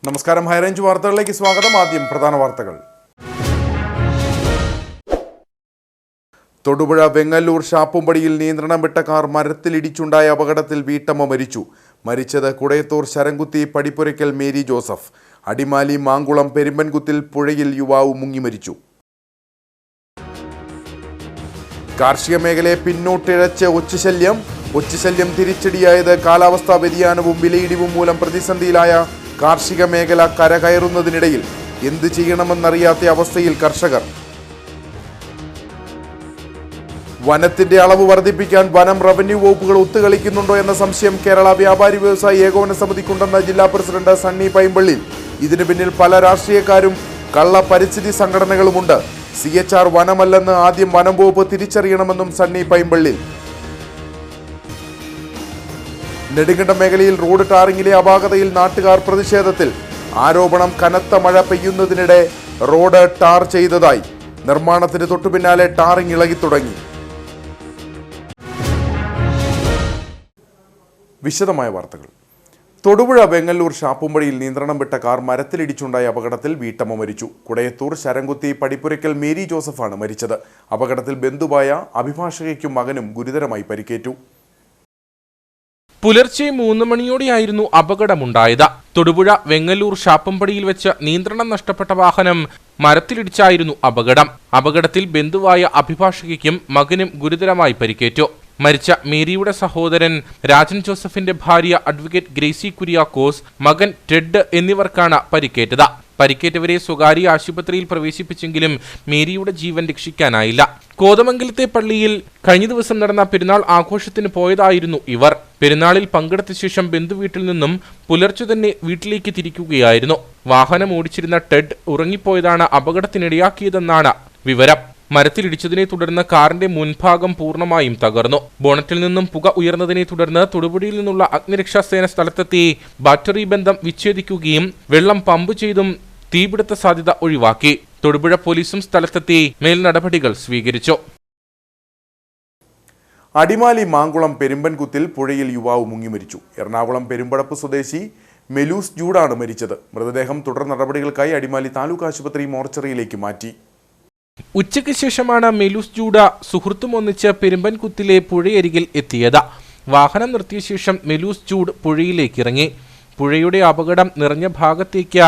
നമസ്കാരം, ഹൈറേഞ്ച് വാർത്തകളിലേക്ക് സ്വാഗതം. ആദ്യം പ്രധാന വാർത്തകൾ. തൊടുപുഴ വെങ്ങല്ലൂർ ഷാപ്പുംപടിയിൽ നിയന്ത്രണം വിട്ട കാർ മരത്തിലിടിച്ചുണ്ടായ അപകടത്തിൽ വീട്ടമ്മ മരിച്ചു. മരിച്ചത് കുടയത്തൂർ ശരംകുത്തി പടിപ്പുരയ്ക്കൽ മേരി ജോസഫ്. അടിമാലി മാങ്കുളം പെരുമ്പൻകുത്തിൽ പുഴയിൽ യുവാവ് മുങ്ങി മരിച്ചു. കാർഷിക മേഖലയെ പിന്നോട്ടിഴച്ച് ഒച്ചുശല്യം തിരിച്ചടിയായത് കാലാവസ്ഥാ വ്യതിയാനവും വിലയിടിവും മൂലം പ്രതിസന്ധിയിലായ കാർഷിക മേഖല കരകയറുന്നതിനിടയിൽ എന്ത് ചെയ്യണമെന്നറിയാത്ത അവസ്ഥയിൽ കർഷകർ. വനത്തിന്റെ അളവ് വർദ്ധിപ്പിക്കാൻ വനം റവന്യൂ വകുപ്പുകൾ ഒത്തുകളിക്കുന്നുണ്ടോ എന്ന സംശയം കേരള വ്യാപാരി വ്യവസായി ഏകോപന സമിതിക്കുണ്ടെന്ന് ജില്ലാ പ്രസിഡന്റ് സണ്ണി പൈമ്പള്ളി. ഇതിനു പിന്നിൽ പല രാഷ്ട്രീയക്കാരും കള്ള പരിസ്ഥിതി സംഘടനകളുമുണ്ട്. CHR വനമല്ലെന്ന് ആദ്യം വനം വകുപ്പ് തിരിച്ചറിയണമെന്നും സണ്ണി പൈമ്പള്ളി. നെടുങ്കണ്ടം മേഖലയിൽ റോഡ് ടാറിങ്ങിലെ അപാകതയിൽ നാട്ടുകാർ പ്രതിഷേധത്തിൽ. ആരോപണം കനത്ത മഴ പെയ്യുന്നതിനിടെ റോഡ് ടാർ ചെയ്തതായി. നിർമ്മാണത്തിന് തൊട്ടുപിന്നാലെ ടാറിങ് ഇളകി തുടങ്ങി. വിശദമായ വാർത്തകൾ. തൊടുപുഴ വെങ്ങല്ലൂർ ഷാപ്പുംപടിയിൽ നിയന്ത്രണം വിട്ട കാർ മരത്തിലിടിച്ചുണ്ടായ അപകടത്തിൽ വീട്ടമ്മ മരിച്ചു. കുടയത്തൂർ ശരംകുത്തി പടിപ്പുരയ്ക്കൽ മേരി ജോസഫാണ് മരിച്ചത്. അപകടത്തിൽ ബന്ധുവായ അഭിഭാഷകയ്ക്കും മകനും ഗുരുതരമായി പരിക്കേറ്റു. പുലർച്ചെ 3 മണിയോടെയായിരുന്നു അപകടമുണ്ടായത്. തൊടുപുഴ വെങ്ങല്ലൂർ ഷാപ്പുംപടിയിൽ വെച്ച് നിയന്ത്രണം നഷ്ടപ്പെട്ട വാഹനം മരത്തിലിടിച്ചായിരുന്നു അപകടത്തിൽ ബന്ധുവായ അഭിഭാഷകയ്ക്കും മകനും ഗുരുതരമായി പരിക്കേറ്റു. മരിച്ച മേരിയുടെ സഹോദരൻ രാജൻ ജോസഫിന്റെ ഭാര്യ അഡ്വക്കേറ്റ് ഗ്രേസി കുര്യാക്കോസ്, മകൻ ടെഡ് എന്നിവർക്കാണ് പരിക്കേറ്റത്. പരിക്കേറ്റവരെ സ്വകാര്യ ആശുപത്രിയിൽ പ്രവേശിപ്പിച്ചെങ്കിലും മേരിയുടെ ജീവൻ രക്ഷിക്കാനായില്ല. കോതമംഗലത്തെ പള്ളിയിൽ കഴിഞ്ഞ ദിവസം നടന്ന പെരുന്നാൾ ആഘോഷത്തിന് പോയതായിരുന്നു ഇവർ. പെരുന്നാളിൽ പങ്കെടുത്ത ശേഷം ബന്ധുവീട്ടിൽ നിന്നും പുലർച്ചെ തന്നെ വീട്ടിലേക്ക് തിരിക്കുകയായിരുന്നു. വാഹനം ഓടിച്ചിരുന്ന ടെഡ് ഉറങ്ങിപ്പോയതാണ് അപകടത്തിനിടയാക്കിയതെന്നാണ് വിവരം. മരത്തിലിടിച്ചതിനെ തുടർന്ന് കാറിന്റെ മുൻഭാഗം പൂർണ്ണമായും തകർന്നു. ബോണറ്റിൽ നിന്നും പുക ഉയർന്നതിനെ തുടർന്ന് തൊടുപുഴയിൽ നിന്നുള്ള അഗ്നിരക്ഷാസേന സ്ഥലത്തെത്തി ബാറ്ററി ബന്ധം വിച്ഛേദിക്കുകയും വെള്ളം പമ്പ് ചെയ്തും തീപിടുത്ത സാധ്യത ഒഴിവാക്കി. തൊടുപുഴ പോലീസും സ്ഥലത്തെത്തി മേൽ നടപടികൾ സ്വീകരിച്ചു. അടിമാലി മാങ്കുളം പെരുമ്പൻകുത്തിൽ പുഴയിൽ യുവാവ് മുങ്ങി മരിച്ചു. എറണാകുളം പെരുമ്പടപ്പ് സ്വദേശി മെലൂസ് ജൂഡാണ് മരിച്ചത്. മൃതദേഹം തുടർ നടപടികൾക്കായി അടിമാലി താലൂക്ക് ആശുപത്രി മോർച്ചറിയിലേക്ക് മാറ്റി. ഉച്ചയ്ക്ക് ശേഷമാണ് മെലൂസ് ജൂഡ സുഹൃത്തും ഒന്നിച്ച് പെരുമ്പൻകുത്തിലെ പുഴയരികിൽ എത്തിയത്. വാഹനം നിർത്തിയ ശേഷം മെലൂസ് ജൂഡ് പുഴയിലേക്ക് ഇറങ്ങി. പുഴയുടെ അപകടം നിറഞ്ഞ ഭാഗത്തേക്ക്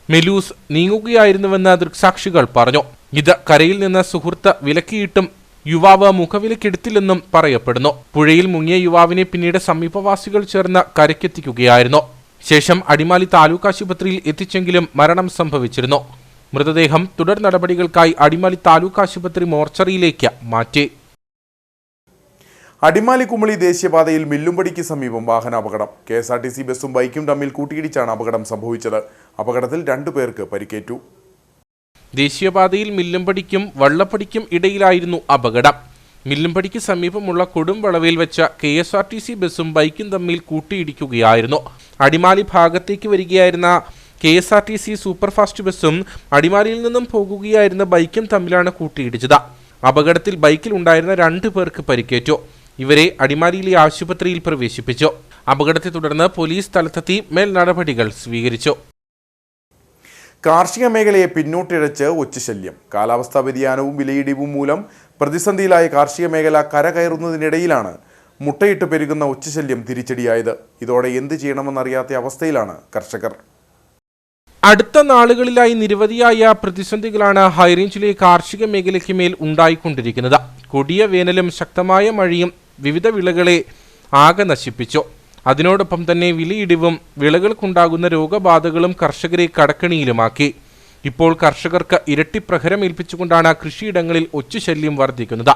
മെലൂസ് നീങ്ങുകയായിരുന്നുവെന്ന് ദൃക്സാക്ഷികൾ പറഞ്ഞു. ഇത് കരയിൽ നിന്ന് സുഹൃത്ത് വിലക്കിയിട്ടും യുവാവ് മുഖവിലക്കെടുത്തില്ലെന്നും പറയപ്പെടുന്നു. പുഴയിൽ മുങ്ങിയ യുവാവിനെ പിന്നീട് സമീപവാസികൾ ചേർന്ന് കരയ്ക്കെത്തിക്കുകയായിരുന്നു. ശേഷം അടിമാലി താലൂക്ക് ആശുപത്രിയിൽ എത്തിച്ചെങ്കിലും മരണം സംഭവിച്ചിരുന്നു. മൃതദേഹം തുടർ നടപടികൾക്കായി അടിമാലി താലൂക്ക് ആശുപത്രി മോർച്ചറിയിലേക്ക് മാറ്റി. അടിമാലി കുമളി ദേശീയപാതയിൽ മില്ലുംപടിക്ക് സമീപം വാഹനാപകടം. KSRTC ബസും ബൈക്കും തമ്മിൽ കൂട്ടിയിടിച്ചാണ് അപകടം സംഭവിച്ചത്. അപകടത്തിൽ 2 പേർക്ക് പരിക്കേറ്റു. ദേശീയപാതയിൽ മില്ലുംപടിക്കും വള്ളപ്പടിക്കും ഇടയിലായിരുന്നു അപകടം. മില്ലുംപടിക്ക് സമീപമുള്ള കൊടുംവളവിൽ വെച്ച KSRTC ബസും ബൈക്കും തമ്മിൽ കൂട്ടിയിടിക്കുകയായിരുന്നു. അടിമാലി ഭാഗത്തേക്ക് വരികയായിരുന്ന KSRTC സൂപ്പർഫാസ്റ്റ് ബസും അടിമാലിയിൽ നിന്നും പോകുകയായിരുന്ന ബൈക്കും തമ്മിലാണ് കൂട്ടിയിടിച്ചത്. അപകടത്തിൽ ബൈക്കിൽ ഉണ്ടായിരുന്ന 2 പേർക്ക് പരിക്കേറ്റു. ഇവരെ അടിമാലിയിലെ ആശുപത്രിയിൽ പ്രവേശിപ്പിച്ചു. അപകടത്തെ തുടർന്ന് പോലീസ് സ്ഥലത്തെത്തി മേൽ നടപടികൾ സ്വീകരിച്ചു. കാർഷിക മേഖലയെ പിന്നോട്ടിഴച്ച് ഒച്ചുശല്യം. കാലാവസ്ഥാ വ്യതിയാനവും വിലയിടിവും മൂലം പ്രതിസന്ധിയിലായ കാർഷിക മേഖല കരകയറുന്നതിനിടയിലാണ് മുട്ടയിട്ട് പെരുകുന്ന ഒച്ചുശല്യം തിരിച്ചടിയായത്. ഇതോടെ എന്ത് ചെയ്യണമെന്നറിയാത്ത അവസ്ഥയിലാണ് കർഷകർ. അടുത്ത നാളുകളിലായി നിരവധിയായ പ്രതിസന്ധികളാണ് ഹൈറേഞ്ചിലെ കാർഷിക മേഖലയ്ക്ക് മേൽ ഉണ്ടായിക്കൊണ്ടിരിക്കുന്നത്. കൊടിയ വേനലും ശക്തമായ മഴയും വിവിധ വിളകളെ ആകെ നശിപ്പിച്ചു. അതിനോടൊപ്പം തന്നെ വിലയിടിവും വിളകൾക്കുണ്ടാകുന്ന രോഗബാധകളും കർഷകരെ കടക്കണിയിലുമാക്കി. ഇപ്പോൾ കർഷകർക്ക് ഇരട്ടി പ്രഹരമേൽപ്പിച്ചുകൊണ്ടാണ് കൃഷിയിടങ്ങളിൽ ഒച്ചുശല്യം വർദ്ധിക്കുന്നത്.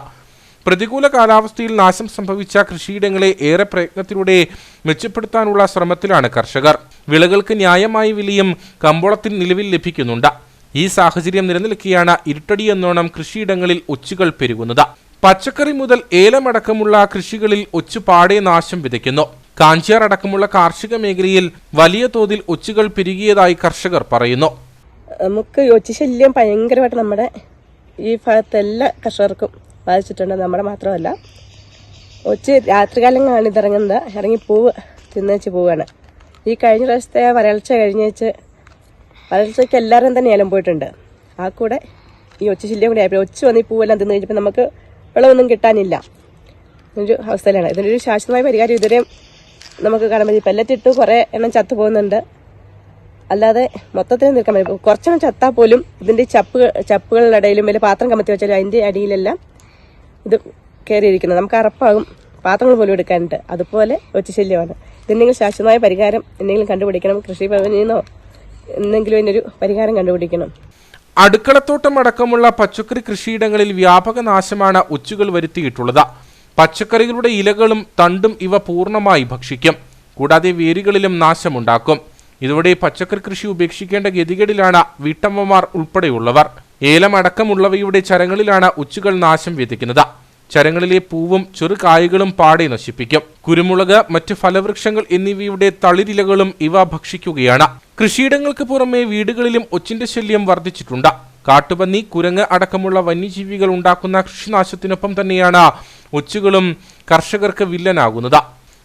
പ്രതികൂല കാലാവസ്ഥയിൽ നാശം സംഭവിച്ച കൃഷിയിടങ്ങളെ ഏറെ പ്രയത്നത്തിലൂടെ മെച്ചപ്പെടുത്താനുള്ള ശ്രമത്തിലാണ് കർഷകർ. വിളകൾക്ക് ന്യായമായ വിലയും കമ്പോളത്തിൽ നിലവിൽ ലഭിക്കുന്നുണ്ട്. ഈ സാഹചര്യം നിലനിൽക്കെയാണ് ഇരുട്ടടിയെന്നോണം കൃഷിയിടങ്ങളിൽ ഒച്ചുകൾ പെരുകുന്നത്. പച്ചക്കറി മുതൽ ഏലമടക്കമുള്ള കൃഷികളിൽ ഒച്ചു പാടെ നാശം വിതയ്ക്കുന്നു. കാഞ്ചിയാർ അടക്കമുള്ള കാർഷിക മേഖലയിൽ വലിയ തോതിൽ ഒച്ചുകൾ പെരുകിയതായി കർഷകർ പറയുന്നു. നമുക്ക് ഒച്ചുശല്യം ഭയങ്കരമായിട്ട് നമ്മുടെ ഈ ഭാഗത്തെല്ലാ കർഷകർക്കും ബാധിച്ചിട്ടുണ്ട്. നമ്മുടെ മാത്രമല്ല, ഒച്ച് രാത്രികാലങ്ങളാണ് ഇതിറങ്ങുന്നത്. ഇറങ്ങി പൂവ് തിന്നേച്ച് പോവുകയാണ്. ഈ കഴിഞ്ഞ പ്രാവശ്യത്തെ വരൾച്ച കഴിഞ്ഞേച്ച് വരൾച്ചയ്ക്ക് എല്ലാവരും തന്നെ ഏലം പോയിട്ടുണ്ട്. ആ കൂടെ ഈ ഒച്ച ശല്യം കൂടെ ആയപ്പോൾ ഒച്ച വന്ന് ഈ പൂവെല്ലാം തിന്നു കഴിഞ്ഞപ്പോൾ നമുക്ക് വെള്ളമൊന്നും കിട്ടാനില്ല ഒരു അവസ്ഥയിലാണ്. ഇതിനൊരു ശാശ്വതമായ പരിഹാരം ഇതുവരെയും നമുക്ക് കാണാൻ പറ്റും. പെല്ലറ്റിട്ട് കുറേ എണ്ണം ചത്തു പോകുന്നുണ്ട്, അല്ലാതെ മൊത്തത്തിൽ നിൽക്കാൻ പറ്റും. കുറച്ചെണ്ണം ചത്താൽ പോലും ഇതിൻ്റെ ചപ്പുകളുടെ ഇടയിലും വലിയ പാത്രം കമത്തി വെച്ചാലും അതിൻ്റെ അടിയിലെല്ലാം ഇത് കയറിയിരിക്കുന്നത്. നമുക്ക് അറപ്പാകും പാത്രങ്ങൾ പോലും എടുക്കാനുണ്ട്. അതുപോലെ ഒറ്റശല്യമാണ്. ഇതിനെങ്കിലും ശാശ്വതമായ പരിഹാരം എന്തെങ്കിലും കണ്ടുപിടിക്കണം. കൃഷിഭവനിൽ നിന്നോ എന്തെങ്കിലും ഇതിനൊരു പരിഹാരം കണ്ടുപിടിക്കണം. അടുക്കളത്തോട്ടം അടക്കമുള്ള പച്ചക്കറി കൃഷിയിടങ്ങളിൽ വ്യാപക നാശമാണ് ഒച്ചുകൾ വരുത്തിയിട്ടുള്ളത്. പച്ചക്കറികളുടെ ഇലകളും തണ്ടും ഇവ പൂർണ്ണമായി ഭക്ഷിക്കും. കൂടാതെ വേരുകളിലും നാശമുണ്ടാക്കും. ഇതോടെ പച്ചക്കറി കൃഷി ഉപേക്ഷിക്കേണ്ട ഗതികേടിലാണ് വീട്ടമ്മമാർ ഉൾപ്പെടെയുള്ളവർ. ഏലം അടക്കമുള്ളവയുടെ ചരങ്ങളിലാണ് ഒച്ചുകൾ നാശം വിതയ്ക്കുന്നത്. ചരങ്ങളിലെ പൂവും ചെറുകായകളും പാടെ നശിപ്പിക്കും. കുരുമുളക്, മറ്റ് ഫലവൃക്ഷങ്ങൾ എന്നിവയുടെ തളിരിലകളും ഇവ ഭക്ഷിക്കുകയാണ്. കൃഷിയിടങ്ങൾക്ക് പുറമെ വീടുകളിലും ഒച്ചിന്റെ ശല്യം വർദ്ധിച്ചിട്ടുണ്ട്. കാട്ടുപന്നി, കുരങ്ങ് അടക്കമുള്ള വന്യജീവികൾ ഉണ്ടാക്കുന്ന കൃഷിനാശത്തിനൊപ്പം തന്നെയാണ് ഒച്ചുകളും കർഷകർക്ക് വില്ലനാകുന്നത്.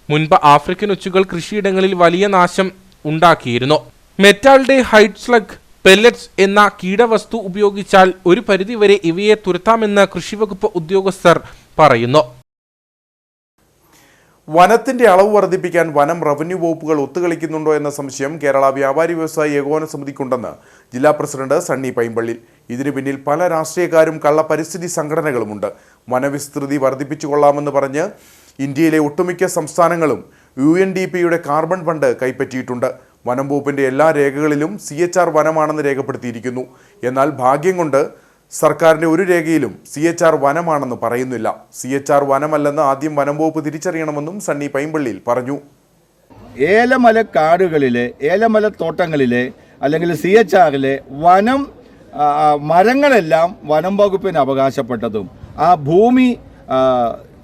മുൻപ് ആഫ്രിക്കൻ ഒച്ചുകൾ കൃഷിയിടങ്ങളിൽ വലിയ നാശം ഉണ്ടാക്കിയിരുന്നു. മെറ്റാൾഡെ ഹൈഡ്സ്ലഗ് പെല്ലറ്റ്സ് എന്ന കീടവസ്തു ഉപയോഗിച്ചാൽ ഒരു പരിധിവരെ ഇവയെ തുരത്താമെന്ന് കൃഷിവകുപ്പ് ഉദ്യോഗസ്ഥർ പറയുന്നു. വനത്തിന്റെ അളവ് വർദ്ധിപ്പിക്കാൻ വനം റവന്യൂ വകുപ്പുകൾ ഒത്തുകളിക്കുന്നുണ്ടോ എന്ന സംശയം കേരള വ്യാപാരി വ്യവസായി ഏകോപന സമിതിക്കുണ്ടെന്ന് ജില്ലാ പ്രസിഡന്റ് സണ്ണി പൈമ്പള്ളി. ഇതിനു പിന്നിൽ പല രാഷ്ട്രീയക്കാരും കള്ള പരിസ്ഥിതി സംഘടനകളുമുണ്ട്. വനവിസ്തൃതി വർദ്ധിപ്പിച്ചുകൊള്ളാമെന്ന് പറഞ്ഞ് ഇന്ത്യയിലെ ഒട്ടുമിക്ക സംസ്ഥാനങ്ങളും UNDPയുടെ കാർബൺ ഫണ്ട് കൈപ്പറ്റിയിട്ടുണ്ട്. വനം വകുപ്പിന്റെ എല്ലാ രേഖകളിലും CHR വനമാണെന്ന് രേഖപ്പെടുത്തിയിരിക്കുന്നു. എന്നാൽ ഭാഗ്യം കൊണ്ട് സർക്കാരിന്റെ ഒരു രേഖയിലും CHR വനമാണെന്ന് പറയുന്നില്ല. CHR വനമല്ലെന്ന് ആദ്യം വനം വകുപ്പ് തിരിച്ചറിയണമെന്നും സണ്ണി പൈമ്പള്ളിയിൽ പറഞ്ഞു. ഏലമല കാടുകളിലെ, ഏലമല തോട്ടങ്ങളിലെ അല്ലെങ്കിൽ CHRലെ വനം മരങ്ങളെല്ലാം വനം വകുപ്പിന് അവകാശപ്പെട്ടതും ആ ഭൂമി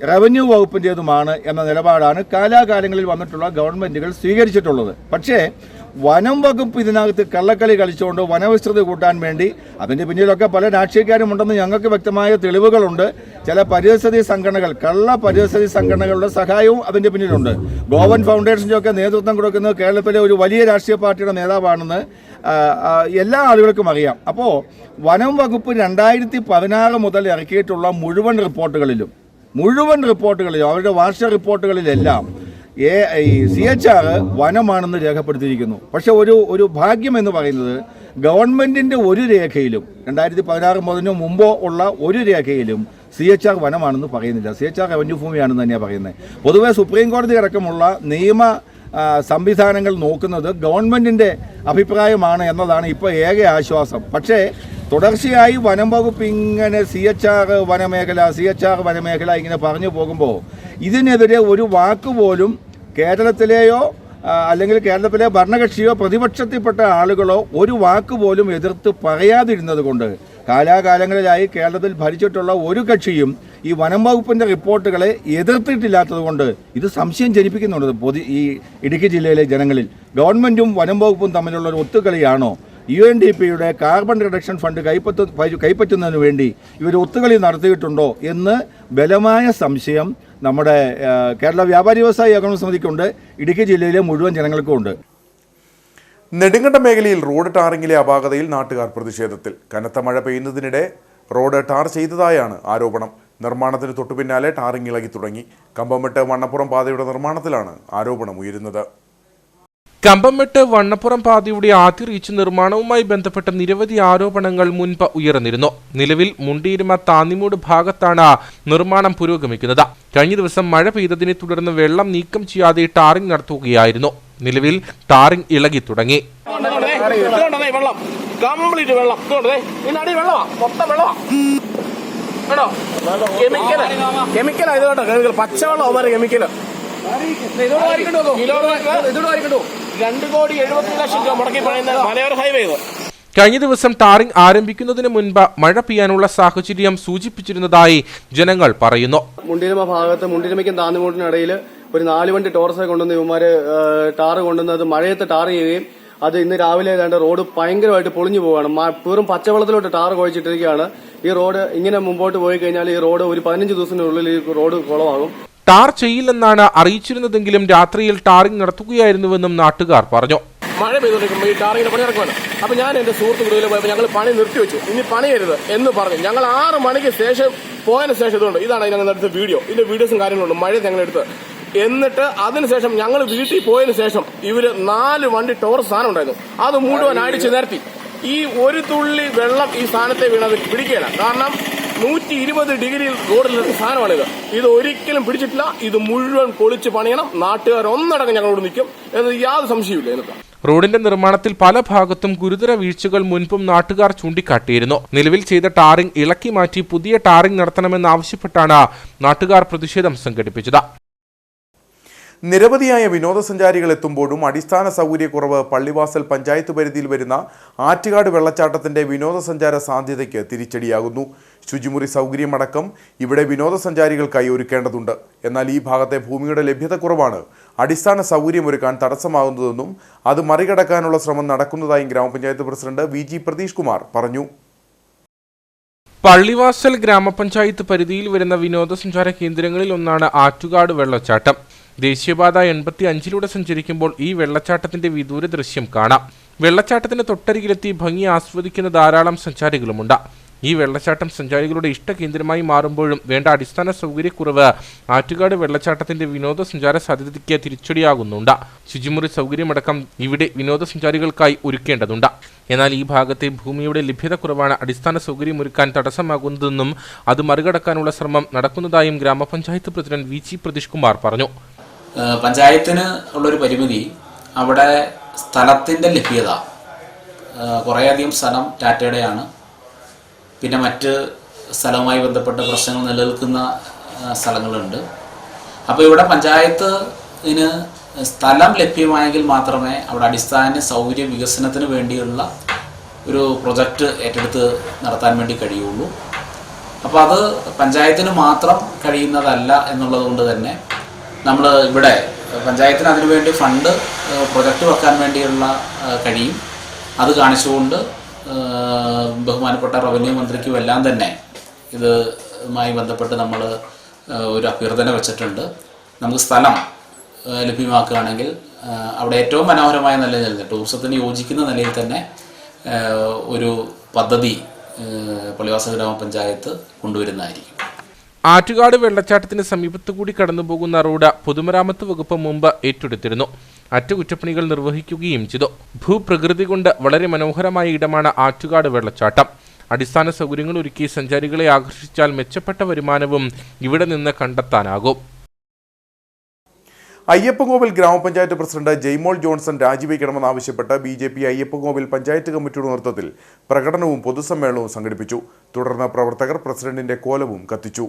റവന്യൂ വകുപ്പിൻ്റേതുമാണ് എന്ന നിലപാടാണ് കാലാകാലങ്ങളിൽ വന്നിട്ടുള്ള ഗവൺമെൻറ്റുകൾ സ്വീകരിച്ചിട്ടുള്ളത്. പക്ഷേ വനം വകുപ്പ് ഇതിനകത്ത് കള്ളക്കളി കളിച്ചുകൊണ്ട് വനവിസ്തൃതി കൂട്ടാൻ വേണ്ടി അതിൻ്റെ പിന്നിലൊക്കെ പല രാഷ്ട്രീയക്കാരുമുണ്ടെന്ന് ഞങ്ങൾക്ക് വ്യക്തമായ തെളിവുകളുണ്ട്. ചില പരിസ്ഥിതി സംഘടനകൾ, കള്ള പരിസ്ഥിതി സംഘടനകളുടെ സഹായവും അതിൻ്റെ പിന്നിലുണ്ട്. ഗോവൻ ഫൗണ്ടേഷൻ്റെ ഒക്കെ നേതൃത്വം കൊടുക്കുന്നത് കേരളത്തിലെ ഒരു വലിയ രാഷ്ട്രീയ പാർട്ടിയുടെ നേതാവാണെന്ന് എല്ലാ ആളുകൾക്കും അറിയാം. അപ്പോൾ വനം വകുപ്പ് 2016 മുതൽ ഇറക്കിയിട്ടുള്ള മുഴുവൻ റിപ്പോർട്ടുകളിലും അവരുടെ വാർഷിക റിപ്പോർട്ടുകളിലെല്ലാം CHR വനമാണെന്ന് രേഖപ്പെടുത്തിയിരിക്കുന്നു. പക്ഷെ ഒരു ഭാഗ്യം എന്ന് പറയുന്നത് ഗവൺമെൻറ്റിൻ്റെ ഒരു രേഖയിലും 2016 മുതലിന് മുമ്പോ ഉള്ള ഒരു രേഖയിലും CHR വനമാണെന്ന് പറയുന്നില്ല. CHR റവന്യൂ ഭൂമിയാണെന്ന് തന്നെയാണ് പറയുന്നത്. പൊതുവെ സുപ്രീം കോടതി അടക്കമുള്ള നിയമ സംവിധാനങ്ങൾ നോക്കുന്നത് ഗവൺമെൻറ്റിൻ്റെ അഭിപ്രായമാണ് എന്നതാണ് ഇപ്പോൾ ഏക ആശ്വാസം. പക്ഷേ തുടർച്ചയായി വനം വകുപ്പ് ഇങ്ങനെ CHR വനമേഖല ഇങ്ങനെ പറഞ്ഞു പോകുമ്പോൾ ഇതിനെതിരെ ഒരു വാക്കുപോലും കേരളത്തിലെയോ അല്ലെങ്കിൽ കേരളത്തിലെ ഭരണകക്ഷിയോ പ്രതിപക്ഷത്തിൽപ്പെട്ട ആളുകളോ ഒരു വാക്കുപോലും എതിർത്ത് പറയാതിരുന്നത് കൊണ്ട് കാലാകാലങ്ങളിലായി കേരളത്തിൽ ഭരിച്ചിട്ടുള്ള ഒരു കക്ഷിയും ഈ വനം വകുപ്പിൻ്റെ റിപ്പോർട്ടുകളെ എതിർത്തിട്ടില്ലാത്തത് കൊണ്ട് ഇത് സംശയം ജനിപ്പിക്കുന്നുണ്ട് ഈ ഇടുക്കി ജില്ലയിലെ ജനങ്ങളിൽ. ഗവൺമെൻറ്റും വനം വകുപ്പും തമ്മിലുള്ള ഒരു ഒത്തുകളിയാണോ? UNDPയുടെ കാർബൺ റിഡക്ഷൻ ഫണ്ട് കൈപ്പറ്റുന്നതിന് വേണ്ടി ഇവർ ഒത്തുകളി നടത്തിയിട്ടുണ്ടോ എന്ന് ബലമായ സംശയം നമ്മുടെ കേരള വ്യാപാരി വ്യവസായി ഏകോപന സമിതിക്കുണ്ട്, ഇടുക്കി ജില്ലയിലെ മുഴുവൻ ജനങ്ങൾക്കും ഉണ്ട്. നെടുങ്കണ്ടം മേഖലയിൽ റോഡ് ടാറിങ്ങിലെ അപാകതയിൽ നാട്ടുകാർ പ്രതിഷേധത്തിൽ. കനത്ത മഴ പെയ്യുന്നതിനിടെ റോഡ് ടാർ ചെയ്തതായാണ് ആരോപണം. നിർമ്മാണത്തിന് തൊട്ടുപിന്നാലെ ടാറിങ് ഇളകി തുടങ്ങി. കമ്പംമെട്ട് വണ്ണപ്പുറം പാതയുടെ നിർമ്മാണത്തിലാണ് ആരോപണം ഉയരുന്നത്. കമ്പംമെട്ട് വണ്ണപ്പുറം പാതയുടെ ആദ്യ റീച്ച് നിർമ്മാണവുമായി ബന്ധപ്പെട്ട നിരവധി ആരോപണങ്ങൾ മുൻപ് ഉയർന്നിരുന്നു. നിലവിൽ മുണ്ടിയിരുമ താന്നിമൂട് ഭാഗത്താണ് നിർമ്മാണം പുരോഗമിക്കുന്നത്. കഴിഞ്ഞ ദിവസം മഴ പെയ്തതിനെ തുടർന്ന് വെള്ളം നീക്കം ചെയ്യാതെ ടാറിംഗ് നടത്തുകയായിരുന്നു. നിലവിൽ ടാറിംഗ് ഇളകി തുടങ്ങി. കഴിഞ്ഞ ദിവസം ടാറിംഗ് ആരംഭിക്കുന്നതിന് മുൻപ് മഴ പെയ്യാനുള്ള സാഹചര്യം സൂചിപ്പിച്ചിരുന്നതായി ജനങ്ങൾ പറയുന്നു. മുണ്ടിരുമ ഭാഗത്ത് മുണ്ടിരുമയ്ക്കും താന്നിമൂട്ടിനിടയിൽ ഒരു 4 വണ്ടി ടോറസ് കൊണ്ടുവന്ന് ഇവന്മാര് ടാറ് കൊണ്ടുവന്നത് മഴയത്ത് ടാർ ചെയ്യുകയും അത് ഇന്ന് രാവിലെ ഏതാണ്ട് റോഡ് ഭയങ്കരമായിട്ട് പൊളിഞ്ഞു പോവുകയാണ്. വെറും പച്ചവെള്ളത്തിലോട്ട് ടാർ കുഴച്ചിട്ടിരിക്കുകയാണ്. ഈ റോഡ് ഇങ്ങനെ മുമ്പോട്ട് പോയി കഴിഞ്ഞാൽ ഈ റോഡ് ഒരു 15 ദിവസത്തിനുള്ളിൽ ഈ റോഡ് കുളമാകും. ടാർ ചെയ്യില്ലെന്നാണ് അറിയിച്ചിരുന്നതെങ്കിലും രാത്രിയിൽ ടാറിംഗ് നടത്തുകയായിരുന്നുവെന്നും നാട്ടുകാർ പറഞ്ഞു. മഴ പെയ്തോണ്ടിരിക്കുമ്പോൾ ഈ ടാറിങ്ങിന് പണി നടക്കുവാണ്. അപ്പോൾ ഞാൻ എൻ്റെ സുഹൃത്തുക്കളിൽ പോയപ്പോൾ ഞങ്ങൾ പണി നിർത്തിവെച്ചു, ഇനി പണിയരുത് എന്ന് പറഞ്ഞു. ഞങ്ങൾ 6 മണിക്ക് ശേഷം പോയതിനു ശേഷം ഇതുണ്ട്, ഇതാണ് ഞങ്ങൾ എടുത്ത വീഡിയോ, ഇതിന്റെ വീഡിയോസും കാര്യങ്ങളുണ്ട്, മഴയത്ത് ഞങ്ങൾ എടുത്ത്. എന്നിട്ട് അതിനുശേഷം ഞങ്ങൾ വീട്ടിൽ പോയതിനു ശേഷം ഇവര് 4 വണ്ടി ടോറസ് സാധനം ഉണ്ടായിരുന്നു, അത് മുഴുവൻ അടിച്ചു നിരത്തി. ഈ ഒരു തുള്ളി വെള്ളം ഈ സ്ഥാനത്തെ വീണത് പിടിക്കുകയില്ല, കാരണം 120 ഡിഗ്രിയിൽ റോഡിലെത്തിയ സാധനമാണിത്. ഇത് ഒരിക്കലും പിടിച്ചിട്ടില്ല. ഇത് മുഴുവൻ പൊളിച്ച് പണിയണം. നാട്ടുകാർ ഒന്നടങ്കം ഞങ്ങളോട് നിൽക്കും എന്ന് യാതൊരു സംശയമില്ല. എനിക്ക് റോഡിന്റെ നിർമ്മാണത്തിൽ പല ഭാഗത്തും ഗുരുതര വീഴ്ചകൾ മുൻപും നാട്ടുകാർ ചൂണ്ടിക്കാട്ടിയിരുന്നു. നിലവിൽ ചെയ്ത ടാറിംഗ് ഇളക്കി മാറ്റി പുതിയ ടാറിംഗ് നടത്തണമെന്നാവശ്യപ്പെട്ടാണ് നാട്ടുകാർ പ്രതിഷേധം സംഘടിപ്പിച്ചത്. നിരവധിയായ വിനോദസഞ്ചാരികൾ എത്തുമ്പോഴും അടിസ്ഥാന സൗകര്യക്കുറവ് പള്ളിവാസൽ പഞ്ചായത്ത് പരിധിയിൽ വരുന്ന ആറ്റുകാട് വെള്ളച്ചാട്ടത്തിന്റെ വിനോദസഞ്ചാര സാധ്യതയ്ക്ക് തിരിച്ചടിയാകുന്നു. ശുചിമുറി സൗകര്യമടക്കം ഇവിടെ വിനോദസഞ്ചാരികൾക്കായി ഒരുക്കേണ്ടതുണ്ട്. എന്നാൽ ഈ ഭാഗത്തെ ഭൂമിയുടെ ലഭ്യതക്കുറവാണ് അടിസ്ഥാന സൗകര്യമൊരുക്കാൻ തടസ്സമാകുന്നതെന്നും അത് മറികടക്കാനുള്ള ശ്രമം നടക്കുന്നതായും ഗ്രാമപഞ്ചായത്ത് പ്രസിഡന്റ് VG പ്രതീഷ് കുമാർ പറഞ്ഞു. പള്ളിവാസൽ ഗ്രാമപഞ്ചായത്ത് പരിധിയിൽ വരുന്ന വിനോദസഞ്ചാര കേന്ദ്രങ്ങളിൽ ഒന്നാണ് ആറ്റുകാട് വെള്ളച്ചാട്ടം. ദേശീയപാത 85 സഞ്ചരിക്കുമ്പോൾ ഈ വെള്ളച്ചാട്ടത്തിന്റെ വിദൂര ദൃശ്യം കാണാം. വെള്ളച്ചാട്ടത്തിന് തൊട്ടരികിലെത്തി ഭംഗി ആസ്വദിക്കുന്ന ധാരാളം സഞ്ചാരികളുമുണ്ട്. ഈ വെള്ളച്ചാട്ടം സഞ്ചാരികളുടെ ഇഷ്ടകേന്ദ്രമായി മാറുമ്പോഴും വേണ്ട അടിസ്ഥാന സൗകര്യക്കുറവ് ആറ്റുകാട് വെള്ളച്ചാട്ടത്തിന്റെ വിനോദസഞ്ചാര സാധ്യതയ്ക്ക് തിരിച്ചടിയാകുന്നുണ്ട്. ശുചിമുറി സൗകര്യമടക്കം ഇവിടെ വിനോദസഞ്ചാരികൾക്കായി ഒരുക്കേണ്ടതുണ്ട്. എന്നാൽ ഈ ഭാഗത്തെ ഭൂമിയുടെ ലഭ്യതക്കുറവാണ് അടിസ്ഥാന സൗകര്യമൊരുക്കാൻ തടസ്സമാകുന്നതെന്നും അത് മറികടക്കാനുള്ള ശ്രമം നടക്കുന്നതായും ഗ്രാമപഞ്ചായത്ത് പ്രസിഡന്റ് VG പ്രതീഷ് കുമാർ പറഞ്ഞു. പഞ്ചായത്തിന് ഉള്ളൊരു പരിമിതി അവിടെ സ്ഥലത്തിൻ്റെ ലഭ്യത, കുറേയധികം സ്ഥലം ടാറ്റയുടെയാണ്. പിന്നെ മറ്റ് സ്ഥലവുമായി ബന്ധപ്പെട്ട പ്രശ്നങ്ങൾ നിലനിൽക്കുന്ന സ്ഥലങ്ങളുണ്ട്. അപ്പോൾ ഇവിടെ പഞ്ചായത്തിന് സ്ഥലം ലഭ്യമായെങ്കിൽ മാത്രമേ അവിടെ അടിസ്ഥാന സൗകര്യ വികസനത്തിന് വേണ്ടിയുള്ള ഒരു പ്രൊജക്റ്റ് ഏറ്റെടുത്ത് നടത്താൻ വേണ്ടി കഴിയുള്ളൂ. അപ്പോൾ അത് പഞ്ചായത്തിന് മാത്രം കഴിയുന്നതല്ല എന്നുള്ളത് കൊണ്ട് തന്നെ നമ്മൾ ഇവിടെ പഞ്ചായത്തിന് അതിനുവേണ്ടി ഫണ്ട് പ്രൊജക്റ്റ് വെക്കാൻ വേണ്ടിയുള്ള കഴിയും. അത് കാണിച്ചുകൊണ്ട് ബഹുമാനപ്പെട്ട റവന്യൂ മന്ത്രിക്കും എല്ലാം തന്നെ ഇതുമായി ബന്ധപ്പെട്ട് നമ്മൾ ഒരു അഭ്യർത്ഥന വെച്ചിട്ടുണ്ട്. നമുക്ക് സ്ഥലം ലഭ്യമാക്കുകയാണെങ്കിൽ അവിടെ ഏറ്റവും മനോഹരമായ നിലയിൽ ടൂറിസത്തിന് യോജിക്കുന്ന നിലയിൽ തന്നെ ഒരു പദ്ധതി പള്ളിവാസൽ ഗ്രാമപഞ്ചായത്ത് കൊണ്ടുവരുന്നതായിരിക്കും. ആറ്റുകാട് വെള്ളച്ചാട്ടത്തിന് സമീപത്തുകൂടി കടന്നുപോകുന്ന റോഡ് പൊതുമരാമത്ത് വകുപ്പ് മുമ്പ് ഏറ്റെടുത്തിരുന്നു. അറ്റകുറ്റപ്പണികൾ നിർവഹിക്കുകയും ചെയ്തു. ഭൂപ്രകൃതി കൊണ്ട് വളരെ മനോഹരമായ ഇടമാണ് ആറ്റുകാട് വെള്ളച്ചാട്ടം. അടിസ്ഥാന സൗകര്യങ്ങൾ ഒരുക്കി സഞ്ചാരികളെ ആകർഷിച്ചാൽ മെച്ചപ്പെട്ട വരുമാനവും ഇവിടെ നിന്ന് കണ്ടെത്താനാകും. അയ്യപ്പൻകോവിൽ ഗ്രാമപഞ്ചായത്ത് പ്രസിഡന്റ് ജയ്മോൾ ജോൺസൺ രാജിവെക്കണമെന്നാവശ്യപ്പെട്ട് BJP അയ്യപ്പൻകോവിൽ പഞ്ചായത്ത് കമ്മിറ്റിയുടെ നേതൃത്വത്തിൽ പ്രകടനവും പൊതുസമ്മേളനവും സംഘടിപ്പിച്ചു. തുടർന്ന് പ്രവർത്തകർ പ്രസിഡന്റിന്റെ കോലവും കത്തിച്ചു.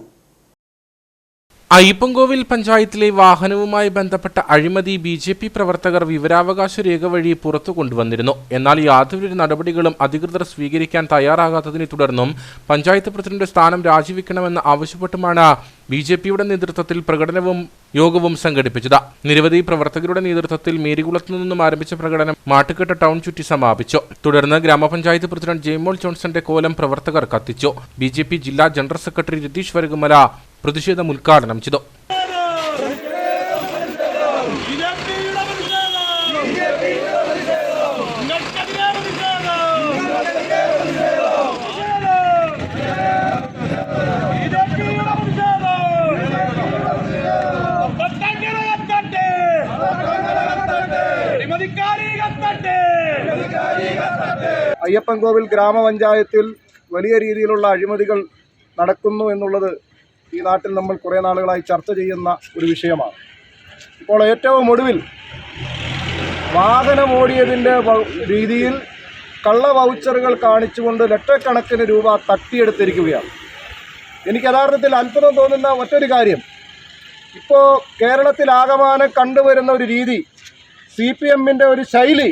അയ്യപ്പൻകോവിൽ പഞ്ചായത്തിലെ വാഹനവുമായി ബന്ധപ്പെട്ട അഴിമതി BJP പ്രവർത്തകർ വിവരാവകാശ രേഖ വഴി പുറത്തു കൊണ്ടുവന്നിരുന്നു. എന്നാൽ യാതൊരു നടപടികളും അധികൃതർ സ്വീകരിക്കാൻ തയ്യാറാകാത്തതിനെ തുടർന്നും പഞ്ചായത്ത് പ്രസിഡന്റ് സ്ഥാനം രാജിവെക്കണമെന്ന് ആവശ്യപ്പെട്ടുമാണ് BJPയുടെ നേതൃത്വത്തിൽ പ്രകടനവും യോഗവും സംഘടിപ്പിച്ചത്. നിരവധി പ്രവർത്തകരുടെ നേതൃത്വത്തിൽ മേരികുളത്തു നിന്നും ആരംഭിച്ച പ്രകടനം മാട്ടുകെട്ട് ടൗൺ ചുറ്റി സമാപിച്ചു. തുടർന്ന് ഗ്രാമപഞ്ചായത്ത് പ്രസിഡന്റ് ജയ്മോൾ ജോൺസന്റെ കോലം പ്രവർത്തകർ കത്തിച്ചു. BJP ജില്ലാ ജനറൽ സെക്രട്ടറി രതീഷ് വരകുമല പ്രതിഷേധം ഉദ്ഘാടനം ചെയ്തു. അയ്യപ്പൻകോവിൽ ഗ്രാമപഞ്ചായത്തിൽ വലിയ രീതിയിലുള്ള അഴിമതികൾ നടക്കുന്നു എന്നുള്ളത് ഈ നാട്ടിൽ നമ്മൾ കുറേ നാളുകളായി ചർച്ച ചെയ്യുന്ന ഒരു വിഷയമാണ്. ഇപ്പോൾ ഏറ്റവും ഒടുവിൽ വാഹനമോടിയതിൻ്റെ രീതിയിൽ കള്ള വൗച്ചറുകൾ കാണിച്ചുകൊണ്ട് ലക്ഷക്കണക്കിന് രൂപ തട്ടിയെടുത്തിരിക്കുകയാണ്. എനിക്ക് യഥാർത്ഥത്തിൽ അത്ഭുതം തോന്നുന്ന മറ്റൊരു കാര്യം, ഇപ്പോൾ കേരളത്തിലാകമാനം കണ്ടുവരുന്ന ഒരു രീതി, CPMൻ്റെ ഒരു ശൈലി,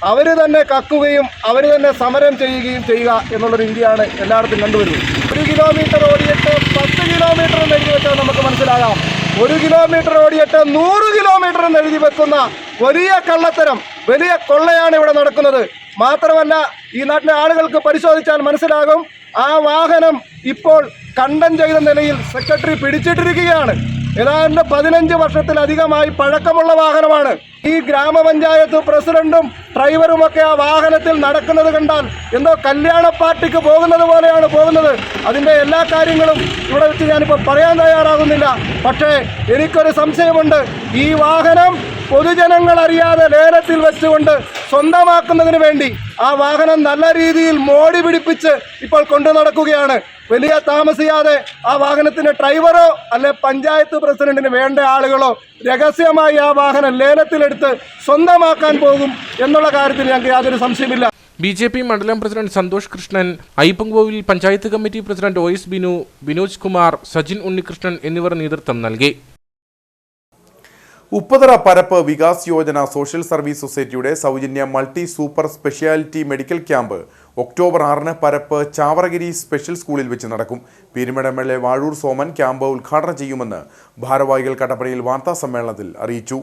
അവർ തന്നെ കക്കുകയും അവർ തന്നെ സമരം ചെയ്യുകയും ചെയ്യുക എന്നുള്ള രീതിയാണ് എല്ലായിടത്തും കണ്ടുവരുന്നത്. 1 കിലോമീറ്റർ ഓടിയിട്ട് 10 കിലോമീറ്റർ എന്ന് എഴുതി വെച്ചാൽ നമുക്ക് മനസ്സിലാകാം. 1 കിലോമീറ്റർ ഓടിയിട്ട് 100 കിലോമീറ്റർ എന്ന് എഴുതി വെക്കുന്ന വലിയ കള്ളത്തരം, വലിയ കൊള്ളയാണ് ഇവിടെ നടക്കുന്നത്. മാത്രമല്ല, ഈ നാട്ടിലെ ആളുകൾക്ക് പരിശോധിച്ചാൽ മനസ്സിലാകും, ആ വാഹനം ഇപ്പോൾ കണ്ടം ചെയ്ത നിലയിൽ സെക്രട്ടറി പിടിച്ചിട്ടിരിക്കുകയാണ്. ഏതാണ്ട് 15 വർഷത്തിലധികമായി പഴക്കമുള്ള വാഹനമാണ്. ഈ ഗ്രാമപഞ്ചായത്ത് പ്രസിഡന്റും ഡ്രൈവറുമൊക്കെ ആ വാഹനത്തിൽ നടക്കുന്നത് കണ്ടാൽ എന്തോ കല്യാണ പാർട്ടിക്ക് പോകുന്നത് പോലെയാണ് പോകുന്നത്. അതിൻ്റെ എല്ലാ കാര്യങ്ങളും ഇവിടെ വെച്ച് ഞാനിപ്പോൾ പറയാൻ തയ്യാറാകുന്നില്ല. പക്ഷേ എനിക്കൊരു സംശയമുണ്ട്. ഈ വാഹനം പൊതുജനങ്ങൾ അറിയാതെ ലേലത്തിൽ വെച്ചുകൊണ്ട് സ്വന്തമാക്കുന്നതിന് വേണ്ടി ആ വാഹനം നല്ല രീതിയിൽ മോടി പിടിപ്പിച്ച് ഇപ്പോൾ കൊണ്ടു നടക്കുകയാണ്. വലിയ താമസിയാതെ ആ വാഹനത്തിന് ഡ്രൈവറോ അല്ലെ പഞ്ചായത്ത് പ്രസിഡന്റിന് വേണ്ട ആളുകളോ രഹസ്യമായി ആ വാഹനം ലേലത്തിലെടുത്ത് സ്വന്തമാക്കാൻ പോകും എന്നുള്ള കാര്യത്തിൽ ഞങ്ങൾക്ക് യാതൊരു സംശയമില്ല. BJP മണ്ഡലം president Santhosh Krishnan, Ayyappancoil panchayat committee president OS Binu, Binoj Kumar, Sajin Unnikrishnan എന്നിവർ നേതൃത്വം നൽകി. ഉപ്പതറ പരപ്പ് വികാസ് യോജന സോഷ്യൽ സർവീസ് സൊസൈറ്റിയുടെ സൗജന്യ multi super speciality medical camp October 6 Parappu Chavaragiri special സ്കൂളിൽ വെച്ച് നടക്കും. പീരുമേട് MLA വാഴൂർ സോമൻ ക്യാമ്പ് ഉദ്ഘാടനം ചെയ്യുമെന്ന് ഭാരവാഹികൾ കട്ടപ്പനയിൽ വാർത്താസമ്മേളനത്തിൽ അറിയിച്ചു.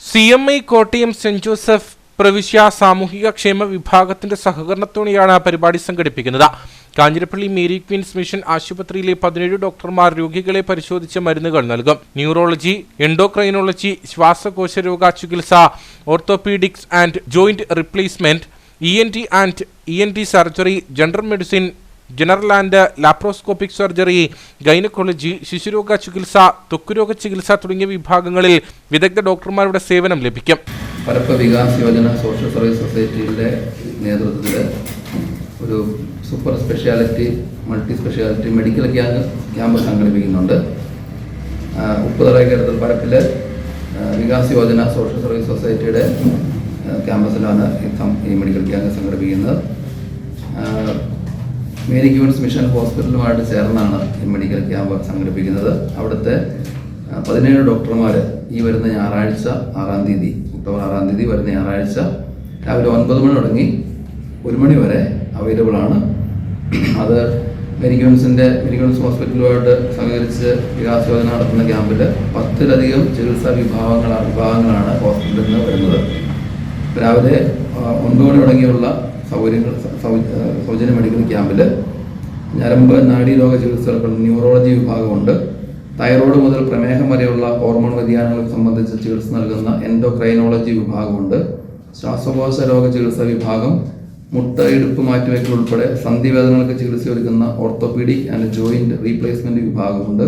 CMI കോട്ടയം സെന്റ് ജോസഫ് പ്രവിശ്യ സാമൂഹിക ക്ഷേമ വിഭാഗത്തിന്റെ സഹകരണത്തോടെയാണ് പരിപാടി സംഘടിപ്പിക്കുന്നത്. കാഞ്ഞിരപ്പള്ളി മേരി ക്വീൻസ് മിഷൻ ആശുപത്രിയിലെ 17 ഡോക്ടർമാർ രോഗികളെ പരിശോധിച്ച് മരുന്നുകൾ നൽകും. ന്യൂറോളജി, എൻഡോക്രൈനോളജി, ശ്വാസകോശ രോഗ ചികിത്സ, orthopaedics and joint replacement, ENT and ENT surgery, general medicine, general and laparoscopic surgery, gynaecology, ശിശുരോഗ ചികിത്സ, ത്വക്കുരോഗ ചികിത്സ തുടങ്ങിയ വിഭാഗങ്ങളിൽ വിദഗ്ധ ഡോക്ടർമാരുടെ സേവനം ലഭിക്കും. പരപ്പ് വികാസ് യോജന സോഷ്യൽ സർവീസ് സൊസൈറ്റിയുടെ നേതൃത്വത്തിൽ ഒരു super speciality multi speciality medical camp സംഘടിപ്പിക്കുന്നുണ്ട്. ഉപ്പുതറ പരപ്പിൽ വികാസ് യോജന സോഷ്യൽ സർവീസ് സൊസൈറ്റിയുടെ ക്യാമ്പസിലാണ് ഈ മെഡിക്കൽ ക്യാമ്പ് സംഘടിപ്പിക്കുന്നത്. മേരി ക്വീൻസ് മിഷൻ ഹോസ്പിറ്റലുമായിട്ട് ചേർന്നാണ് ഈ മെഡിക്കൽ ക്യാമ്പ് സംഘടിപ്പിക്കുന്നത്. അവിടുത്തെ 17 ഡോക്ടർമാർ ഈ വരുന്ന ഞായറാഴ്ച 6-ാം തീയതി ഒക്ടോബർ 6-ാം തീയതി വരുന്ന ഞായറാഴ്ച രാവിലെ 9 മണി തുടങ്ങി 1 മണി വരെ അവൈലബിൾ ആണ്. അത് മേരി ക്വീൻസ് ഹോസ്പിറ്റലുമായിട്ട് സഹകരിച്ച് വികാസ് യോജന നടത്തുന്ന ക്യാമ്പിൽ 10-ലധികം ചികിത്സാ വിഭാഗങ്ങളാണ് ഹോസ്പിറ്റലിൽ നിന്ന് വരുന്നത്. രാവിലെ 9 മണി തുടങ്ങിയുള്ള സൗജന്യ മെഡിക്കൽ ക്യാമ്പിൽ ഞരമ്പ് നാഡീരോഗ ചികിത്സകൾക്കുള്ള ന്യൂറോളജി വിഭാഗമുണ്ട്. തൈറോയ്ഡ് മുതൽ പ്രമേഹം വരെയുള്ള ഹോർമോൺ വ്യതിയാനങ്ങൾ സംബന്ധിച്ച് ചികിത്സ നൽകുന്ന എൻഡോക്രൈനോളജി വിഭാഗമുണ്ട്. ശ്വാസകോശ രോഗ ചികിത്സാ വിഭാഗം, മുട്ട ഇടുപ്പ് മാറ്റിവെക്കൽ ഉൾപ്പെടെ സന്ധിവേദനകൾക്ക് ചികിത്സ ഒരുക്കുന്ന ഓർത്തോപീഡിക് ആൻഡ് ജോയിന്റ് റീപ്ലേസ്മെന്റ് വിഭാഗമുണ്ട്.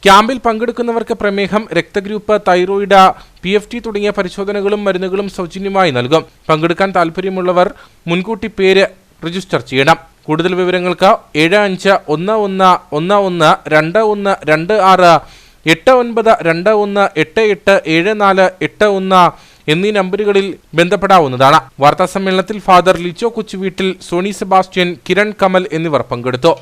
ക്യാമ്പിൽ പങ്കെടുക്കുന്നവർക്ക് പ്രമേഹം, രക്തഗ്രൂപ്പ്, തൈറോയിഡ്, PFT തുടങ്ങിയ പരിശോധനകളും മരുന്നുകളും സൗജന്യമായി നൽകും. പങ്കെടുക്കാൻ താൽപ്പര്യമുള്ളവർ മുൻകൂട്ടി പേര് രജിസ്റ്റർ ചെയ്യണം. കൂടുതൽ വിവരങ്ങൾക്ക് 7511112126 8921887481 എന്നീ നമ്പറുകളിൽ ബന്ധപ്പെടാവുന്നതാണ്. വാർത്താസമ്മേളനത്തിൽ ഫാദർ ലിച്ചോ കൊച്ചുവീട്ടിൽ, സോണി സെബാസ്റ്റ്യൻ, കിരൺ കമൽ എന്നിവർ പങ്കെടുത്തു.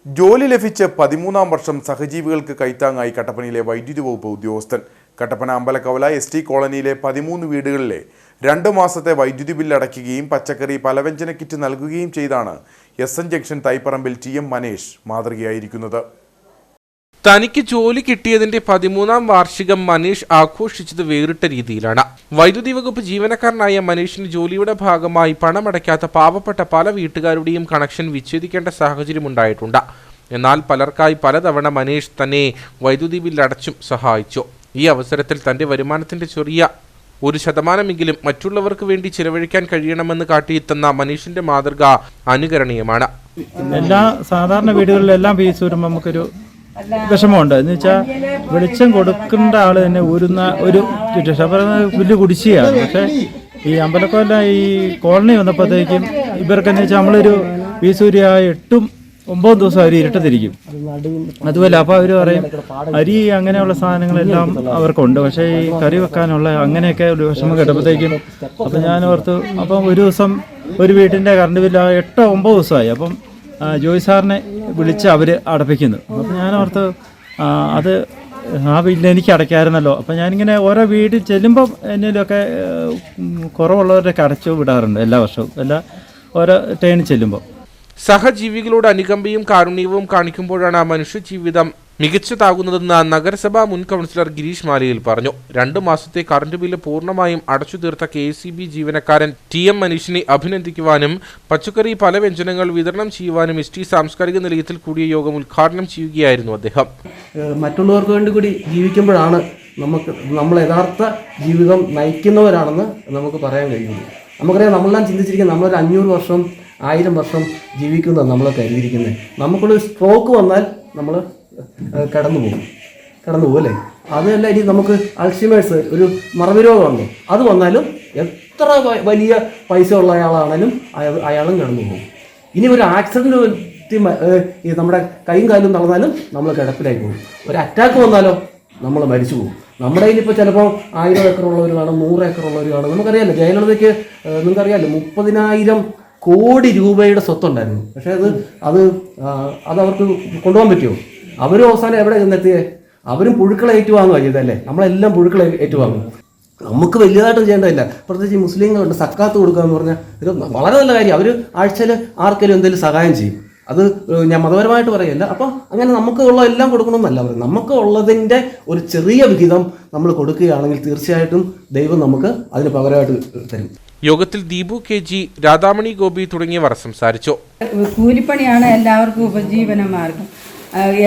ജോലി ലഭിച്ച് 13-ാം വർഷം സഹജീവികൾക്ക് കൈത്താങ്ങായി കട്ടപ്പനയിലെ വൈദ്യുതി വകുപ്പ് ഉദ്യോഗസ്ഥൻ. കട്ടപ്പന അമ്പലക്കവല ST കോളനിയിലെ 13 വീടുകളിലെ 2 മാസത്തെ വൈദ്യുതി ബില്ല് അടയ്ക്കുകയും പച്ചക്കറി പലവ്യഞ്ജന കിറ്റ് നൽകുകയും ചെയ്താണ് SN junction Thaiparambil TM Manesh മാതൃകയായിരിക്കുന്നത്. തനിക്ക് ജോലി കിട്ടിയതിന്റെ 13-ാം വാർഷികം മനീഷ് ആഘോഷിച്ചത് വേറിട്ട രീതിയിലാണ്. വൈദ്യുതി വകുപ്പ് ജീവനക്കാരനായ മനീഷിന് ജോലിയുടെ ഭാഗമായി പണമടയ്ക്കാത്ത പാവപ്പെട്ട പല വീട്ടുകാരുടെയും കണക്ഷൻ വിച്ഛേദിക്കേണ്ട സാഹചര്യമുണ്ടായിട്ടുണ്ട്. എന്നാൽ പലർക്കായി പലതവണ മനീഷ് തന്നെ വൈദ്യുതി ബില്ല് അടച്ചും സഹായിച്ചു. ഈ അവസരത്തിൽ തന്റെ വരുമാനത്തിന്റെ ചെറിയ 1% മറ്റുള്ളവർക്ക് വേണ്ടി ചിലവഴിക്കാൻ കഴിയണമെന്ന് കാട്ടിയെത്തുന്ന മനീഷിന്റെ മാതൃക അനുകരണീയമാണ്. എല്ലാ സാധാരണ വീടുകളിലെല്ലാം ഫീസ് വരുമ്പോൾ നമുക്കൊരു വിഷമമുണ്ട്. എന്ന് വെച്ചാൽ വെളിച്ചം കൊടുക്കേണ്ട ആള് തന്നെ ഒരു വലിയ കുടിശ്ശിയാണ്. പക്ഷെ ഈ അമ്പലക്കോല ഈ കോളനി വന്നപ്പോഴത്തേക്കും ഇവർക്കെന്ന് വെച്ചാൽ നമ്മളൊരു ഫീസൂര്യ 8-9 ദിവസം അവർ ഇരുട്ടത്തിരിക്കും. അതുപോലെ അപ്പോൾ അവർ പറയും അരി അങ്ങനെയുള്ള സാധനങ്ങളെല്ലാം അവർക്കുണ്ട്, പക്ഷേ ഈ കറി വെക്കാനുള്ള അങ്ങനെയൊക്കെ ഒരു വിഷമം കേട്ടപ്പോഴത്തേക്കും അപ്പം ഞാൻ ഓർത്തു. അപ്പം ഒരു ദിവസം ഒരു വീട്ടിൻ്റെ കറണ്ട് ബില്ല് 8-9 ദിവസമായി. അപ്പം ജോയ് സാറിനെ വിളിച്ച് അവർ അടപ്പിക്കുന്നു. അപ്പം ഞാൻ ഓർത്ത് അത് ആ ബില്ല് എനിക്ക് അടയ്ക്കാമായിരുന്നല്ലോ. അപ്പം ഞാനിങ്ങനെ ഓരോ വീട്ടിൽ ചെല്ലുമ്പം എന്നതിലൊക്കെ കുറവുള്ളവരൊക്കെ അടച്ചു വിടാറുണ്ട് എല്ലാ വർഷവും, ഓരോ ടേണിൽ ചെല്ലുമ്പോൾ. സഹജീവികളോട് അനുകമ്പയും കാരുണ്യവും കാണിക്കുമ്പോഴാണ് മനുഷ്യജീവിതം മികച്ചതാകുന്നതെന്ന് നഗരസഭാ മുൻ കൗൺസിലർ ഗിരീഷ് മാലിയിൽ പറഞ്ഞു. 2 മാസത്തെ കറണ്ട് ബില്ല് പൂർണ്ണമായും അടച്ചു തീർത്ത KSEB ജീവനക്കാരൻ TM മനീഷിനെ അഭിനന്ദിക്കുവാനും പച്ചക്കറി പലവ്യഞ്ജനങ്ങൾ വിതരണം ചെയ്യുവാനും ST സാംസ്കാരിക നിലയത്തിൽ കൂടിയ യോഗം ഉദ്ഘാടനം ചെയ്യുകയായിരുന്നു അദ്ദേഹം. മറ്റുള്ളവർക്ക് വേണ്ടി കൂടി ജീവിക്കുമ്പോഴാണ് നമ്മൾ യഥാർത്ഥ ജീവിതം നയിക്കുന്നവരാണെന്ന് നമുക്ക് പറയാൻ കഴിയുള്ളൂ. നമുക്കറിയാം, നമ്മളെല്ലാം ചിന്തിച്ചിരിക്കുന്നത് നമ്മളൊരു 500 വർഷം 1000 വർഷം ജീവിക്കുന്നത് നമ്മൾ കരുതിയിരിക്കുന്നത്. നമുക്കൊരു സ്ട്രോക്ക് വന്നാൽ നമ്മൾ കടന്നു പോകും അല്ലേ? അതല്ല, ഇനി നമുക്ക് അൾഷിമേഴ്സ് ഒരു മറവി രോഗമുണ്ടോ, അത് വന്നാലും എത്ര വലിയ പൈസ ഉള്ള ആളാണെങ്കിലും അയാളും കടന്നു പോകും. ഇനി ഒരു ആക്സിഡൻറ്റ് നമ്മുടെ കൈയും കാലും തളർന്നാലും നമ്മൾ കിടപ്പിലായി പോകും. ഒരു അറ്റാക്ക് വന്നാലോ നമ്മൾ മരിച്ചു പോകും. നമ്മുടെ കയ്യിലിപ്പോൾ ചിലപ്പോൾ 1000 ഏക്കറുള്ളവർ കാണും, 100 ഏക്കറുള്ളവർ കാണും. നമുക്കറിയാമല്ലോ, ജയലളിതയ്ക്ക് നിങ്ങൾക്കറിയാമല്ലോ 30,000 കോടി രൂപയുടെ സ്വത്തുണ്ടായിരുന്നു. പക്ഷേ അത് അവർക്ക് കൊണ്ടുപോകാൻ പറ്റുമോ? അവരും അവസാനം എവിടെ ചെന്നെത്തിയേ? അവരും പുഴുക്കളെ ഏറ്റുവാങ്ങുക ചെയ്തല്ലേ. നമ്മളെല്ലാം പുഴുക്കളെ ഏറ്റുവാങ്ങും. നമുക്ക് വലിയതായിട്ടും ചെയ്യേണ്ടതില്ല. പ്രത്യേകിച്ച് മുസ്ലിങ്ങളുണ്ട്, സക്കാത്ത് കൊടുക്കുക എന്ന് പറഞ്ഞാൽ ഇത് വളരെ നല്ല കാര്യം. അവർ ആഴ്ചയിൽ ആർക്കെങ്കിലും എന്തെങ്കിലും സഹായം ചെയ്യും. അത് ഞാൻ മതപരമായിട്ട് പറയല്ല. അപ്പോൾ അങ്ങനെ നമുക്ക് ഉള്ള എല്ലാം കൊടുക്കണമെന്നല്ല പറയും. നമുക്ക് ഉള്ളതിൻ്റെ ഒരു ചെറിയ വിഹിതം നമ്മൾ കൊടുക്കുകയാണെങ്കിൽ തീർച്ചയായിട്ടും ദൈവം നമുക്ക് അതിന് പകരമായിട്ട് തരും. യോഗത്തിൽ ദീപു KG, രാധാമണി ഗോപി തുടങ്ങിയവർ സംസാരിച്ചു. കൂലിപ്പണിയാണ് എല്ലാവർക്കും ഉപജീവന മാർഗം.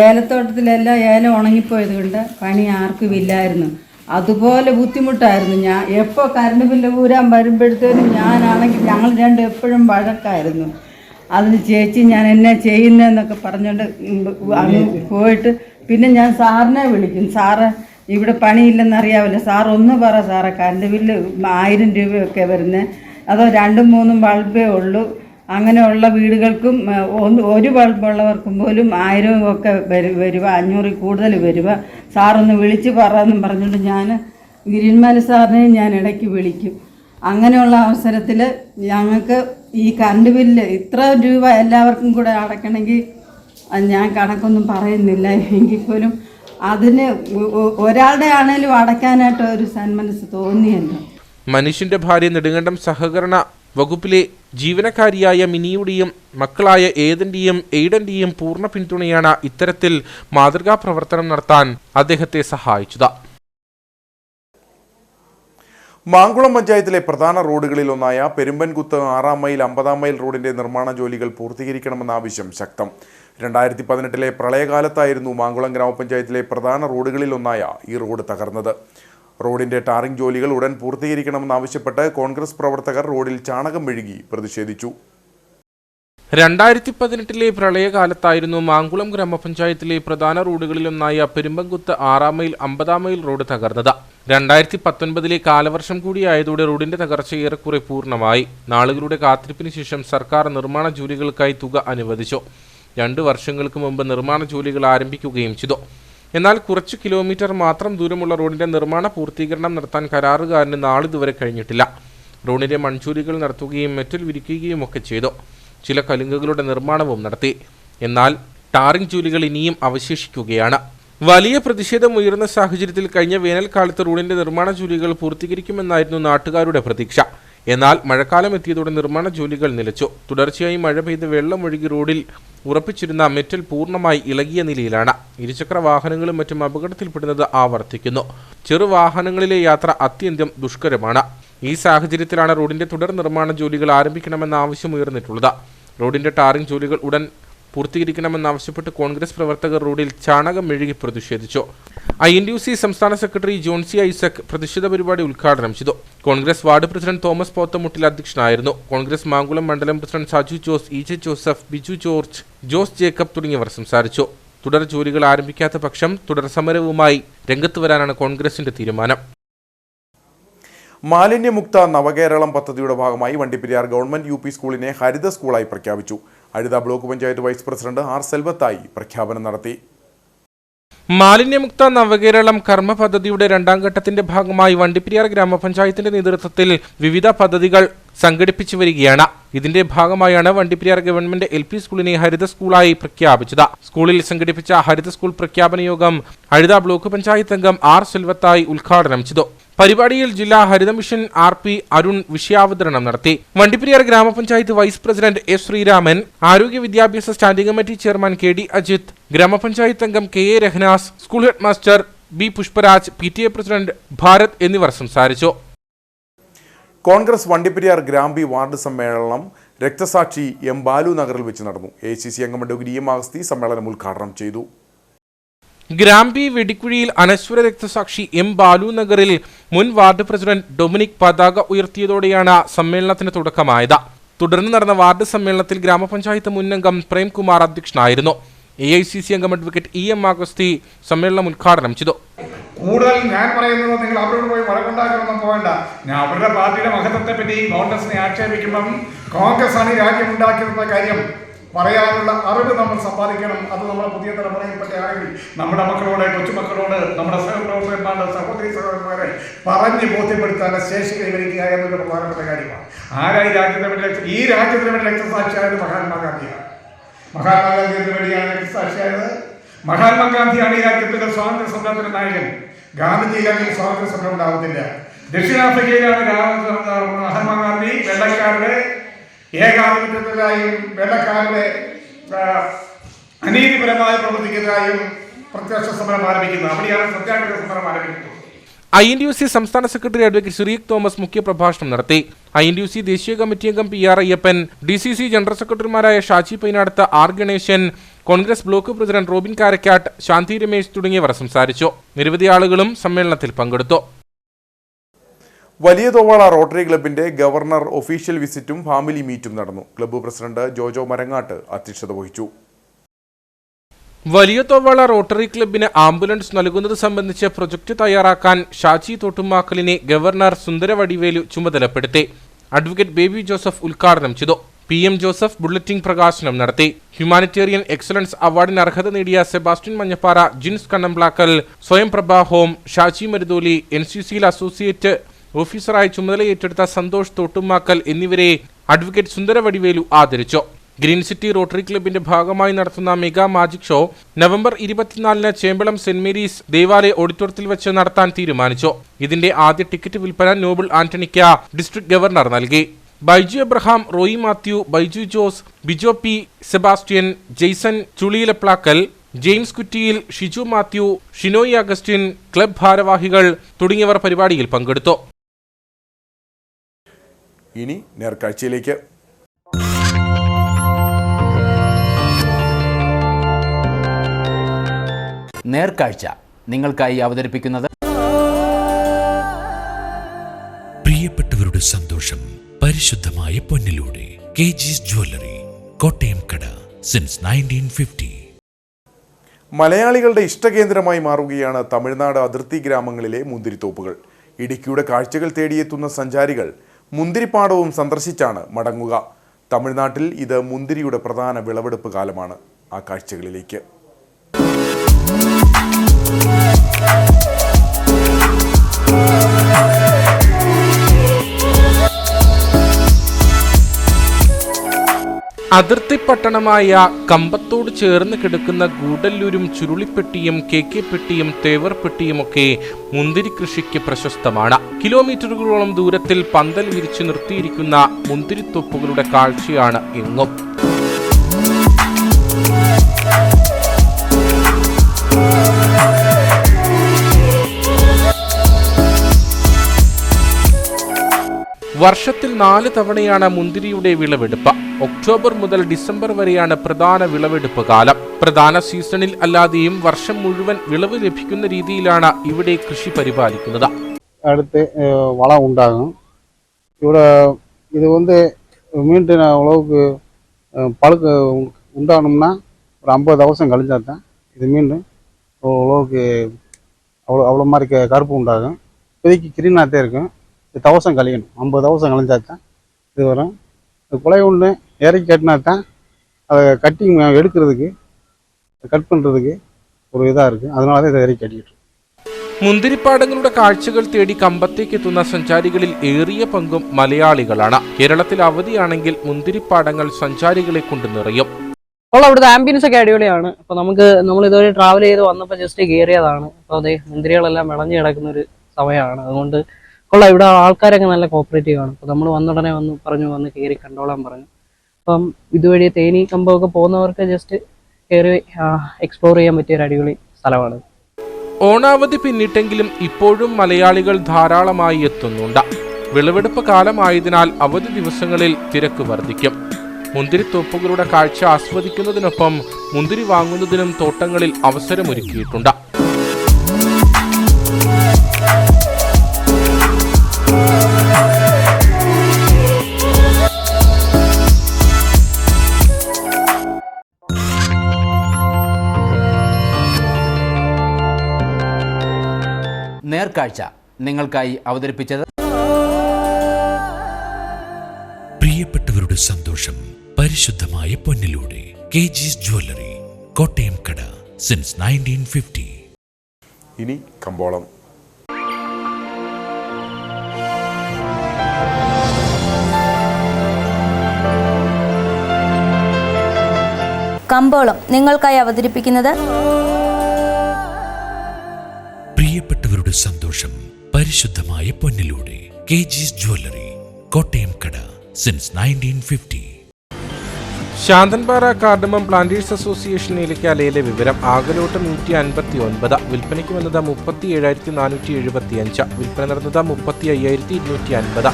ഏലത്തോട്ടത്തിലെല്ലാം ഏലം ഉണങ്ങിപ്പോയത് കൊണ്ട് പണി ആർക്കും ഇല്ലായിരുന്നു. അതുപോലെ ബുദ്ധിമുട്ടായിരുന്നു. ഞാൻ എപ്പോൾ കറണ്ട് ബില്ല് ഊരാൻ വരുമ്പോഴത്തേനും ഞാനാണെങ്കിൽ ഞങ്ങൾ രണ്ടും എപ്പോഴും വഴക്കായിരുന്നു. അതിന് ചേച്ചി ഞാൻ എന്നെ ചെയ്യുന്നതെന്നൊക്കെ പറഞ്ഞുകൊണ്ട് അങ്ങ് പോയിട്ട് പിന്നെ ഞാൻ സാറിനെ വിളിക്കും. സാറ് ഇവിടെ പണിയില്ലെന്നറിയാമല്ലോ, സാർ ഒന്ന് പറ സാറേ, കറണ്ട് ബില്ല് 1000 രൂപയൊക്കെ വരുന്നത്, അതോ 2-3 ബൾബേ ഉള്ളൂ. അങ്ങനെയുള്ള വീടുകൾക്കും ഒരു ബൾബുള്ളവർക്കും പോലും 1000 ഒക്കെ വരുക, 500 കൂടുതൽ വരുക, സാറൊന്ന് വിളിച്ച് പറയാമെന്നും പറഞ്ഞുകൊണ്ട് ഞാൻ ഗിരിന്മാല സാറിനെ ഞാൻ ഇടയ്ക്ക് വിളിക്കും. അങ്ങനെയുള്ള അവസരത്തിൽ ഞങ്ങൾക്ക് ഈ കറണ്ട് ബില്ല് ഇത്ര രൂപ എല്ലാവർക്കും കൂടെ അടയ്ക്കണമെങ്കിൽ ഞാൻ കണക്കൊന്നും പറയുന്നില്ല, എങ്കിൽ പോലും അതിന് ഒരാളുടെ ആണേലും അടയ്ക്കാനായിട്ട് ഒരു സന്മനസ് തോന്നിയല്ലോ. മനുഷ്യന്റെ ഭാര്യ നെടുങ്കണ്ടം സഹകരണ വകുപ്പിലെ ജീവനക്കാരിയായ മിനിയുടെയും മക്കളായ ഏതന്റെയും എയ്ഡന്റെയും പൂർണ്ണ പിന്തുണയാണ് ഇത്തരത്തിൽ മാതൃകാ പ്രവർത്തനം നടത്താൻ അദ്ദേഹത്തെ സഹായിച്ചത്. മാങ്കുളം പഞ്ചായത്തിലെ പ്രധാന റോഡുകളിലൊന്നായ പെരുമ്പൻകുത്ത് 6-ാം മൈൽ 50-ാം മൈൽ റോഡിന്റെ നിർമ്മാണ ജോലികൾ പൂർത്തീകരിക്കണമെന്ന ആവശ്യം ശക്തം. 2018 പ്രളയകാലത്തായിരുന്നു മാങ്കുളം ഗ്രാമപഞ്ചായത്തിലെ പ്രധാന റോഡുകളിലൊന്നായ ഈ റോഡ് തകർന്നത്. റോഡിന്റെ ടാറിംഗ് ജോലികൾ ഉടൻ പൂർത്തീകരിക്കണമെന്നാവശ്യപ്പെട്ട് കോൺഗ്രസ് പ്രവർത്തകർ റോഡിൽ ചാണകം മെഴുകി പ്രതിഷേധിച്ചു. 2018 പ്രളയകാലത്തായിരുന്നു മാങ്കുളം ഗ്രാമപഞ്ചായത്തിലെ പ്രധാന റോഡുകളിലൊന്നായ പെരുമ്പൻകുത്ത് 6-ാം മൈൽ 50-ാം മൈൽ റോഡ് തകർന്നത്. 2019 കാലവർഷം കൂടിയായതോടെ റോഡിന്റെ തകർച്ച ഏറെക്കുറെ പൂർണ്ണമായി. നാളുകളുടെ കാത്തിരിപ്പിന് ശേഷം സർക്കാർ നിർമ്മാണ ജോലികൾക്കായി തുക അനുവദിച്ചു. 2 വർഷങ്ങൾക്ക് മുമ്പ് നിർമ്മാണ ജോലികൾ ആരംഭിക്കുകയും ചെയ്തു. എന്നാൽ കുറച്ച് കിലോമീറ്റർ മാത്രം ദൂരമുള്ള റോഡിന്റെ നിർമ്മാണ പൂർത്തീകരണം നടത്താൻ കരാറുകാരന് നാളിതുവരെ കഴിഞ്ഞിട്ടില്ല. റോഡിന്റെ മൺചൂരികൾ നടത്തുകയും മെറ്റൽ വിരിക്കുകയും ഒക്കെ ചെയ്തു. ചില കലുങ്കുകളുടെ നിർമ്മാണവും നടത്തി. എന്നാൽ ടാറിംഗ് ജോലികൾ ഇനിയും അവശേഷിക്കുകയാണ്. വലിയ പ്രതിഷേധം ഉയർന്ന സാഹചര്യത്തിൽ കഴിഞ്ഞ വേനൽക്കാലത്ത് റോഡിന്റെ നിർമ്മാണ ജോലികൾ പൂർത്തീകരിക്കുമെന്നായിരുന്നു നാട്ടുകാരുടെ പ്രതീക്ഷ. എന്നാൽ മഴക്കാലം എത്തിയതോടെ നിർമ്മാണ ജോലികൾ നിലച്ചു. തുടർച്ചയായി മഴ പെയ്ത് വെള്ളമൊഴുകി റോഡിൽ ഉറപ്പിച്ചിരുന്ന മെറ്റൽ പൂർണ്ണമായി ഇളകിയ നിലയിലാണ്. ഇരുചക്ര വാഹനങ്ങളും മറ്റും അപകടത്തിൽപ്പെടുന്നത് ആവർത്തിക്കുന്നു. ചെറുവാഹനങ്ങളിലെ യാത്ര അത്യന്തം ദുഷ്കരമാണ്. ഈ സാഹചര്യത്തിലാണ് റോഡിന്റെ തുടർ നിർമ്മാണ ജോലികൾ ആരംഭിക്കണമെന്ന ആവശ്യം ഉയർന്നിട്ടുള്ളത്. റോഡിന്റെ ടാറിംഗ് ജോലികൾ ഉടൻ പൂർത്തീകരിക്കണമെന്നാവശ്യപ്പെട്ട് കോൺഗ്രസ് പ്രവർത്തകർ റോഡിൽ ചാണകം മെഴുകി പ്രതിഷേധിച്ചു. INTUC സംസ്ഥാന സെക്രട്ടറി ജോൺസി ഐസക് പ്രതിഷേധ പരിപാടി ഉദ്ഘാടനം ചെയ്തു. കോൺഗ്രസ് വാർഡ് പ്രസിഡന്റ് തോമസ് പോത്തമുട്ടിൽ അധ്യക്ഷനായിരുന്നു. കോൺഗ്രസ് മാങ്കുളം മണ്ഡലം president Saju Jose, EJ Joseph, Biju George, Jose Jacob തുടങ്ങിയവർ സംസാരിച്ചു. തുടർ ജോലികൾ ആരംഭിക്കാത്ത പക്ഷം തുടർ സമരവുമായി രംഗത്ത് വരാനാണ് കോൺഗ്രസിന്റെ തീരുമാനം. മാലിന്യമുക്ത നവകേരളം പദ്ധതിയുടെ ഭാഗമായി വണ്ടിപ്പെരിയാർ ഗവൺമെന്റ് UP സ്കൂളിനെ ഹരിത സ്കൂളായി പ്രഖ്യാപിച്ചു. Azhutha block panchayat vice president R സെൽവത്തായി പ്രഖ്യാപനം നടത്തി. മാലിന്യമുക്ത നവകേരളം കർമ്മ പദ്ധതിയുടെ 2ാം ഘട്ടത്തിന്റെ ഭാഗമായി വണ്ടിപ്പെരിയാർ ഗ്രാമപഞ്ചായത്തിന്റെ നേതൃത്വത്തിൽ വിവിധ പദ്ധതികൾ സംഘടിപ്പിച്ചു വരികയാണ്. ഇതിന്റെ ഭാഗമായാണ് വണ്ടിപ്പെരിയാർ ഗവൺമെന്റ് LP സ്കൂളിനെ ഹരിത സ്കൂളായി പ്രഖ്യാപിച്ചത്. സ്കൂളിൽ സംഘടിപ്പിച്ച ഹരിത സ്കൂൾ പ്രഖ്യാപന യോഗം അഴുത ബ്ലോക്ക് പഞ്ചായത്ത് അംഗം R സെൽവത്തായി ഉദ്ഘാടനം ചെയ്തു. പരിപാടിയിൽ ജില്ലാ ഹരിത മിഷൻ RP അരുൺ വിഷയാവതരണം നടത്തി. വണ്ടിപ്പെരിയാർ ഗ്രാമപഞ്ചായത്ത് വൈസ് പ്രസിഡന്റ് S ശ്രീരാമൻ, ആരോഗ്യ വിദ്യാഭ്യാസ standing committee chairman KD Ajith, ഗ്രാമപഞ്ചായത്ത് അംഗം KA Rahnas, school head master B Pushparaj, PTA president Bharath എന്നിവർ സംസാരിച്ചു. കോൺഗ്രസ് വണ്ടിപ്പെരിയാർ ഗ്രാമ്പി വാർഡ് സമ്മേളനം രക്തസാക്ഷി M ബാലു നഗറിൽ വെച്ച് നടന്നു. ACC അംഗം അഡ്വക്കേറ്റ് EM അഗസ്തി സമ്മേളനം ഉദ്ഘാടനം ചെയ്തു. ഗ്രാമ്പി വെടിക്കുഴിയിൽ അനശ്വര രക്തസാക്ഷി എം ബാലു നഗറിൽ മുൻ വാർഡ് പ്രസിഡന്റ് ഡൊമിനിക് പതാക ഉയർത്തിയതോടെയാണ് സമ്മേളനത്തിന് തുടക്കമായത്. തുടർന്ന് നടന്ന വാർഡ് സമ്മേളനത്തിൽ ഗ്രാമപഞ്ചായത്ത് മുന്നംഗം പ്രേംകുമാർ അധ്യക്ഷനായിരുന്നു. AICC അംഗം അഡ്വക്കേറ്റ് EM അഗസ്തി സമ്മേളനം ഉദ്ഘാടനം ചെയ്തു. കൂടുതൽ ഞാൻ പറയുന്നത് നിങ്ങൾ അവരോട് പോയി വഴക്കുണ്ടാക്കണമെന്നും പോകണ്ട. ഞാൻ അവരുടെ പാർട്ടിയുടെ മഹത്വത്തെ പറ്റി കോൺഗ്രസിനെ ആക്ഷേപിക്കുമ്പം കോൺഗ്രസ് ആണ് ഈ രാജ്യം ഉണ്ടാക്കിയിരുന്ന കാര്യം പറയാനുള്ള അറിവ് നമ്മൾ സമ്പാദിക്കണം. അത് നമ്മുടെ പുതിയ തലമുറയിൽപ്പെട്ട ആണെങ്കിൽ നമ്മുടെ മക്കളോട്, കൊച്ചുമക്കളോട്, നമ്മുടെ സഹപ്രവർത്തകന്മാരുടെ സഹോദരി സഹോദരന്മാരെ പറഞ്ഞ് ബോധ്യപ്പെടുത്താൻ ശേഷി കൈവരിക്കുക എന്നൊരു പ്രധാനപ്പെട്ട കാര്യമാണ്. ആരായി ഈ രാജ്യത്തിന് വേണ്ടി രക്തസാക്ഷിയായത് മഹാത്മാഗാന്ധിയാണ്. മഹാത്മാഗാന്ധിക്ക് വേണ്ടിയാണ് രക്തസാക്ഷിയായത്. മഹാത്മാഗാന്ധിയാണ് ഈ രാജ്യത്തിന്റെ സ്വാതന്ത്ര്യ സമരത്തിന്റെ നായകൻ. ഗാന്ധിജിയില്ലെങ്കിൽ സ്വാതന്ത്ര്യ സമരം ഉണ്ടാവത്തില്ല. ദക്ഷിണാഫ്രിക്കയിലാണ് മഹാത്മാഗാന്ധി വെള്ളക്കാരുടെ ഏകാധിപത്യത്തിനായും വെള്ളക്കാരുടെ അനീതിപരമായ പ്രവൃത്തിക്കെതിരായും പ്രത്യക്ഷ സമരം ആരംഭിക്കുന്നത്. അവിടെയാണ് സത്യാഗ്രഹ സമരം ആരംഭിക്കുന്നത്. INTUC സംസ്ഥാന സെക്രട്ടറി അഡ്വക്കേറ്റ് സിറിയക് തോമസ് മുഖ്യപ്രഭാഷണം നടത്തി. INTUC ദേശീയ കമ്മിറ്റി അംഗം PR അയ്യപ്പൻ, DCC ജനറൽ സെക്രട്ടറിമാരായ Shaji Painadath, R Ganesan, Congress block president Robin Karakkat, Shanthi Ramesh തുടങ്ങിയവർ സംസാരിച്ചു. നിരവധി ആളുകളും സമ്മേളനത്തിൽ പങ്കെടുത്തു. വലിയ തോവാള റോട്ടറി ക്ലബിന്റെ ഗവർണർ ഒഫീഷ്യൽ വിസിറ്റും ഫാമിലി മീറ്റും നടന്നു. ക്ലബ്ബ് പ്രസിഡന്റ് ജോജോ മരങ്ങാട്ട് അധ്യക്ഷത വഹിച്ചു. വലിയ തോവാള റോട്ടറി ക്ലബിന് ആംബുലൻസ് നൽകുന്നത് സംബന്ധിച്ച് പ്രൊജക്ട് തയ്യാറാക്കാൻ ഷാജി തോട്ടുമാക്കലിനെ ഗവർണർ സുന്ദരവടിവേലു ചുമതലപ്പെടുത്തി. അഡ്വക്കേറ്റ് ബേബി ജോസഫ് ഉദ്ഘാടനം ചെയ്തു. PM ജോസഫ് ബുള്ളറ്റിംഗ് പ്രകാശനം നടത്തി. ഹ്യൂമാനിറ്റേറിയൻ എക്സലൻസ് അവാർഡിന് അർഹത നേടിയ സെബാസ്റ്റ്യൻ മഞ്ഞപ്പാറ, ജിൻസ് കണ്ണംപ്ലാക്കൽ, സ്വയം പ്രഭാ ഹോം, ഷാജി മരുതോലി, NCCയിൽ അസോസിയേറ്റ് ഓഫീസറായി ചുമതല ഏറ്റെടുത്ത സന്തോഷ് തോട്ടുമാക്കൽ എന്നിവരെ അഡ്വക്കേറ്റ് സുന്ദരവടിവേലു ആദരിച്ചു. ഗ്രീൻ സിറ്റി റോട്ടറി ക്ലബിന്റെ ഭാഗമായി നടത്തുന്ന മെഗാ മാജിക് ഷോ നവംബർ 24-ന് ചേമ്പളം സെന്റ് മേരീസ് ദേവാലയ ഓഡിറ്റോറിയത്തിൽ വെച്ച് നടത്താൻ തീരുമാനിച്ചു. ഇതിന്റെ ആദ്യ ടിക്കറ്റ് വിൽപ്പന നോബിൾ ആന്റണിക്ക് ഡിസ്ട്രിക്ട് ഗവർണർ നൽകി. Baiju Abraham, Roy Mathew, Baiju Jose, Bijo P, Sebastian, Jaison Chuliyilaplackal, James Kuttiyil, Shiju Mathew, Shinoy Augustine, club ഭാരവാഹികൾ തുടങ്ങിയവർ പരിപാടിയിൽ പങ്കെടുത്തു. ഇനി നേർക്കാഴ്ചയിലേക്ക്. നേർക്കാഴ്ച നിങ്ങൾക്കായി അവതരിപ്പിക്കുന്നത് പ്രിയപ്പെട്ടവരുടെ സന്തോഷം പരിശുദ്ധമായ പൊന്നിലൂടെ KG's ജ്വല്ലറി, കോട്ടയം കട, സിൻസ് 1950. മലയാളികളുടെ ഇഷ്ടകേന്ദ്രമായി മാറുകയാണ് തമിഴ്നാട് അതിർത്തി ഗ്രാമങ്ങളിലെ മുന്തിരിത്തോപ്പുകൾ. ഇടുക്കിയുടെ കാഴ്ചകൾ തേടിയെത്തുന്ന സഞ്ചാരികൾ മുന്തിരിപ്പാടവും സന്ദർശിച്ചാണ് മടങ്ങുക. തമിഴ്നാട്ടിൽ ഇത് മുന്തിരിയുടെ പ്രധാന വിളവെടുപ്പ് കാലമാണ്. ആ കാഴ്ചകളിലേക്ക്. അതിർത്തി പട്ടണമായ കമ്പത്തോട് ചേർന്ന് കിടക്കുന്ന ഗൂഡല്ലൂരും ചുരുളിപ്പെട്ടിയും KK പെട്ടിയും തേവർപ്പെട്ടിയുമൊക്കെ മുന്തിരി കൃഷിക്ക് പ്രശസ്തമാണ്. കിലോമീറ്ററുകളോളം ദൂരത്തിൽ പന്തൽ വിരിച്ചു നിർത്തിയിരിക്കുന്ന മുന്തിരിത്തോപ്പുകളുടെ കാഴ്ചയാണ് എങ്ങും. വർഷത്തിൽ 4 തവണയാണ് മുന്തിരിയുടെ വിളവെടുപ്പ്. ഒക്ടോബർ മുതൽ ഡിസംബർ വരെയാണ് പ്രധാന വിളവെടുപ്പ് കാലം. പ്രധാന സീസണിൽ അല്ലാതെയും വർഷം മുഴുവൻ വിളവ് ലഭിക്കുന്ന രീതിയിലാണ് ഇവിടെ കൃഷി പരിപാലിക്കുന്നത്. அடுத்து வளம் உண்டாகும். இவட இது மீண்டும் அளவுக்கு பழுக்க உண்டாகணும்னா ஒரு 50 ദിവസം கழிஞ்சால் தான் இது மீண்டும் அளவுக்கு அவ்வளோ மாதிரி கருப்பு உண்டாகும். இப்போதைக்கு கிரீனாகத்தே இருக்கும். 10 ദിവസം கழியணும். 50 ദിവസം கழிஞ்சால் தான் இது வரும். குலை ஒன்று இறக்கி கட்டினா தான் அதை கட்டிங் எடுக்கிறதுக்கு கட் பண்ணுறதுக்கு ஒரு இதாக இருக்குது. அதனால தான் இதை இறக்கி கட்டிக்கிட்டு. മുന്തിരിപ്പാടങ്ങളുടെ കാഴ്ചകൾ തേടി കമ്പത്തേക്ക് എത്തുന്ന സഞ്ചാരികളിൽ ഏറിയ പങ്കും മലയാളികളാണ്. കേരളത്തിൽ അവധിയാണെങ്കിൽ മുന്തിരിപ്പാടങ്ങൾ സഞ്ചാരികളെ കൊണ്ട് നിറയും. അപ്പോൾ അവിടുത്തെ ആംബിയൻസ് ഒക്കെ അടിപൊളിയാണ്. അപ്പോൾ നമ്മൾ ഇതുവരെ ട്രാവൽ ചെയ്ത് വന്നപ്പോൾ ജസ്റ്റ് കയറിയതാണ്. അപ്പോൾ അതെ മുന്തിരികളെല്ലാം വിളഞ്ഞു കിടക്കുന്ന ഒരു സമയമാണ്. അതുകൊണ്ട് ഇവിടെ ആൾക്കാരൊക്കെ നല്ല കോപ്പറേറ്റീവ് ആണ്. അപ്പോൾ നമ്മൾ വന്നുടനെ വന്ന് കയറി കണ്ടോളാൻ പറഞ്ഞു. അപ്പം ഇതുവഴി തേനി കമ്പമൊക്കെ പോകുന്നവർക്ക് ജസ്റ്റ് കയറി എക്സ്പ്ലോർ ചെയ്യാൻ പറ്റിയ ഒരു അടിപൊളി സ്ഥലമാണ്. ഓണാവധി പിന്നിട്ടെങ്കിലും ഇപ്പോഴും മലയാളികൾ ധാരാളമായി എത്തുന്നുണ്ട്. വിളവെടുപ്പ് കാലമായതിനാൽ അവധി ദിവസങ്ങളിൽ തിരക്ക് വർദ്ധിക്കും. മുന്തിരിത്തോപ്പുകളുടെ കാഴ്ച ആസ്വദിക്കുന്നതിനൊപ്പം മുന്തിരി വാങ്ങുന്നതിനും തോട്ടങ്ങളിൽ അവസരമൊരുക്കിയിട്ടുണ്ട്. നേർക്കാഴ്ച നിങ്ങൾക്കായി അവതരിപ്പിച്ചത് പ്രിയപ്പെട്ടവരുടെ സന്തോഷം പരിശുദ്ധമായ പൊന്നിലൂടെ KG's ജ്വല്ലറി, കോട്ടയം കട, സിൻസ് 1950. ഇനി കമ്പോളം. കമ്പോളം നിങ്ങൾക്കായി അവതരിപ്പിക്കുന്നത് പ്രിയപ്പെട്ടവരുടെ സന്തോഷം പരിശുദ്ധമായ പൊന്നിലൂടെ KG's ജ്വല്ലറി, കോട്ടയം കട, since 1950. Santhanpara cardamom planters association ഏലക്കാലയിലെ വിവരം. ആകലോട്ട് 159, വിൽപ്പനയ്ക്ക് വന്നത് 37,475, വിൽപ്പന നടന്നത് 35,250.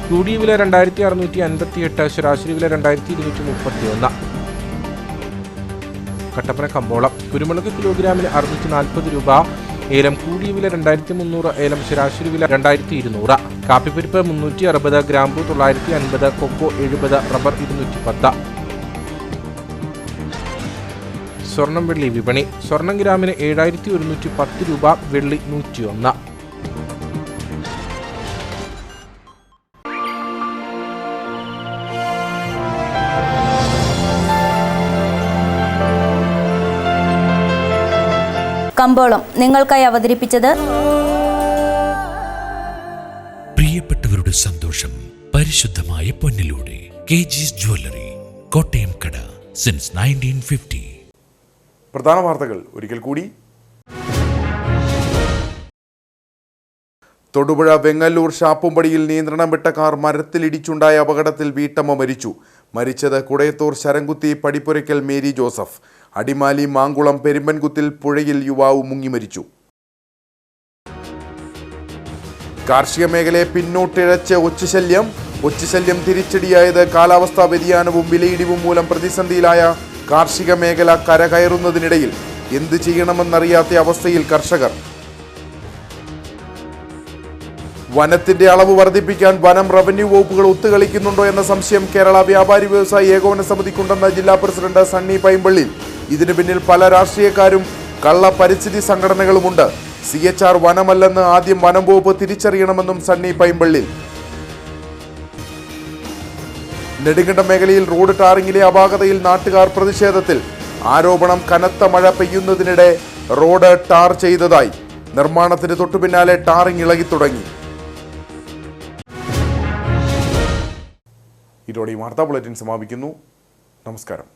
കൂടിയ വില 2,658, ശരാശരി വില 2,231. കട്ടപ്പന കമ്പോളം. കുരുമുളക് കിലോഗ്രാമിന് 640 രൂപ, ഏലം കൂടിയ വില 2,300, ഏലം ശരാശരി വില 2,200. കാപ്പിപ്പരിപ്പ് 360, ഗ്രാമ്പു 950, കൊക്കോ 70, റബ്ബർ 210. സ്വർണം വെള്ളി വിപണി. സ്വർണം ഗ്രാമിന് 7,110 രൂപ, വെള്ളി 101. കമ്പോളം നിങ്ങൾക്കായി അവതരിപ്പിച്ചത് പ്രിയപ്പെട്ടവരുടെ സന്തോഷം പരിശുദ്ധമായ പൊന്നിലൂടെ KG's ജ്വല്ലറി, കോട്ടയം കട, സിൻസ് 1950. പ്രധാന വാർത്തകൾ ഒരിക്കൽ കൂടി. തൊടുപുഴ വെങ്ങല്ലൂർ ഷാപ്പുംപടിയിൽ നിയന്ത്രണം വിട്ട കാർ മരത്തിലിടിച്ചുണ്ടായ അപകടത്തിൽ വീട്ടമ്മ മരിച്ചു. മരിച്ചത് കുടയത്തൂർ ശരംകുത്തി പടിപ്പുരയ്ക്കൽ മേരി ജോസഫ്. അടിമാലി മാങ്കുളം പെരുമ്പൻകുത്തിൽ പുഴയിൽ യുവാവ് മുങ്ങി മരിച്ചു. കാർഷിക മേഖലയെ പിന്നോട്ടിഴച്ച് ഒച്ചുശല്യം തിരിച്ചടിയായത് കാലാവസ്ഥാ വ്യതിയാനവും വിലയിടിവും മൂലം പ്രതിസന്ധിയിലായ കാർഷിക മേഖല കരകയറുന്നതിനിടയിൽ എന്ത് ചെയ്യണമെന്നറിയാത്ത അവസ്ഥയിൽ കർഷകർ. വനത്തിന്റെ അളവ് വർദ്ധിപ്പിക്കാൻ വനം റവന്യൂ വകുപ്പുകൾ ഒത്തുകളിക്കുന്നുണ്ടോ എന്ന സംശയം കേരള വ്യാപാരി വ്യവസായി ഏകോപന സമിതിക്കുണ്ടെന്ന് ജില്ലാ പ്രസിഡന്റ് സണ്ണി പൈമ്പള്ളിൽ. ഇതിനു പിന്നിൽ പല രാഷ്ട്രീയക്കാരും കള്ള പരിസ്ഥിതി സംഘടനകളുമുണ്ട്. CHR വനമല്ലെന്ന് ആദ്യം വനം വകുപ്പ് തിരിച്ചറിയണമെന്നും സണ്ണി പൈമ്പള്ളിൽ. നെടുങ്കണ്ടം മേഖലയിൽ റോഡ് ടാറിങ്ങിലെ അപാകതയിൽ നാട്ടുകാർ പ്രതിഷേധത്തിൽ. ആരോപണം കനത്ത മഴ പെയ്യുന്നതിനിടെ റോഡ് ടാർ ചെയ്തതായി. നിർമ്മാണത്തിന് തൊട്ടുപിന്നാലെ ടാറിങ് ഇളകി തുടങ്ങി. ഇതോടെ ഈ വാർത്താ ബുള്ളറ്റിൻ സമാപിക്കുന്നു. നമസ്കാരം.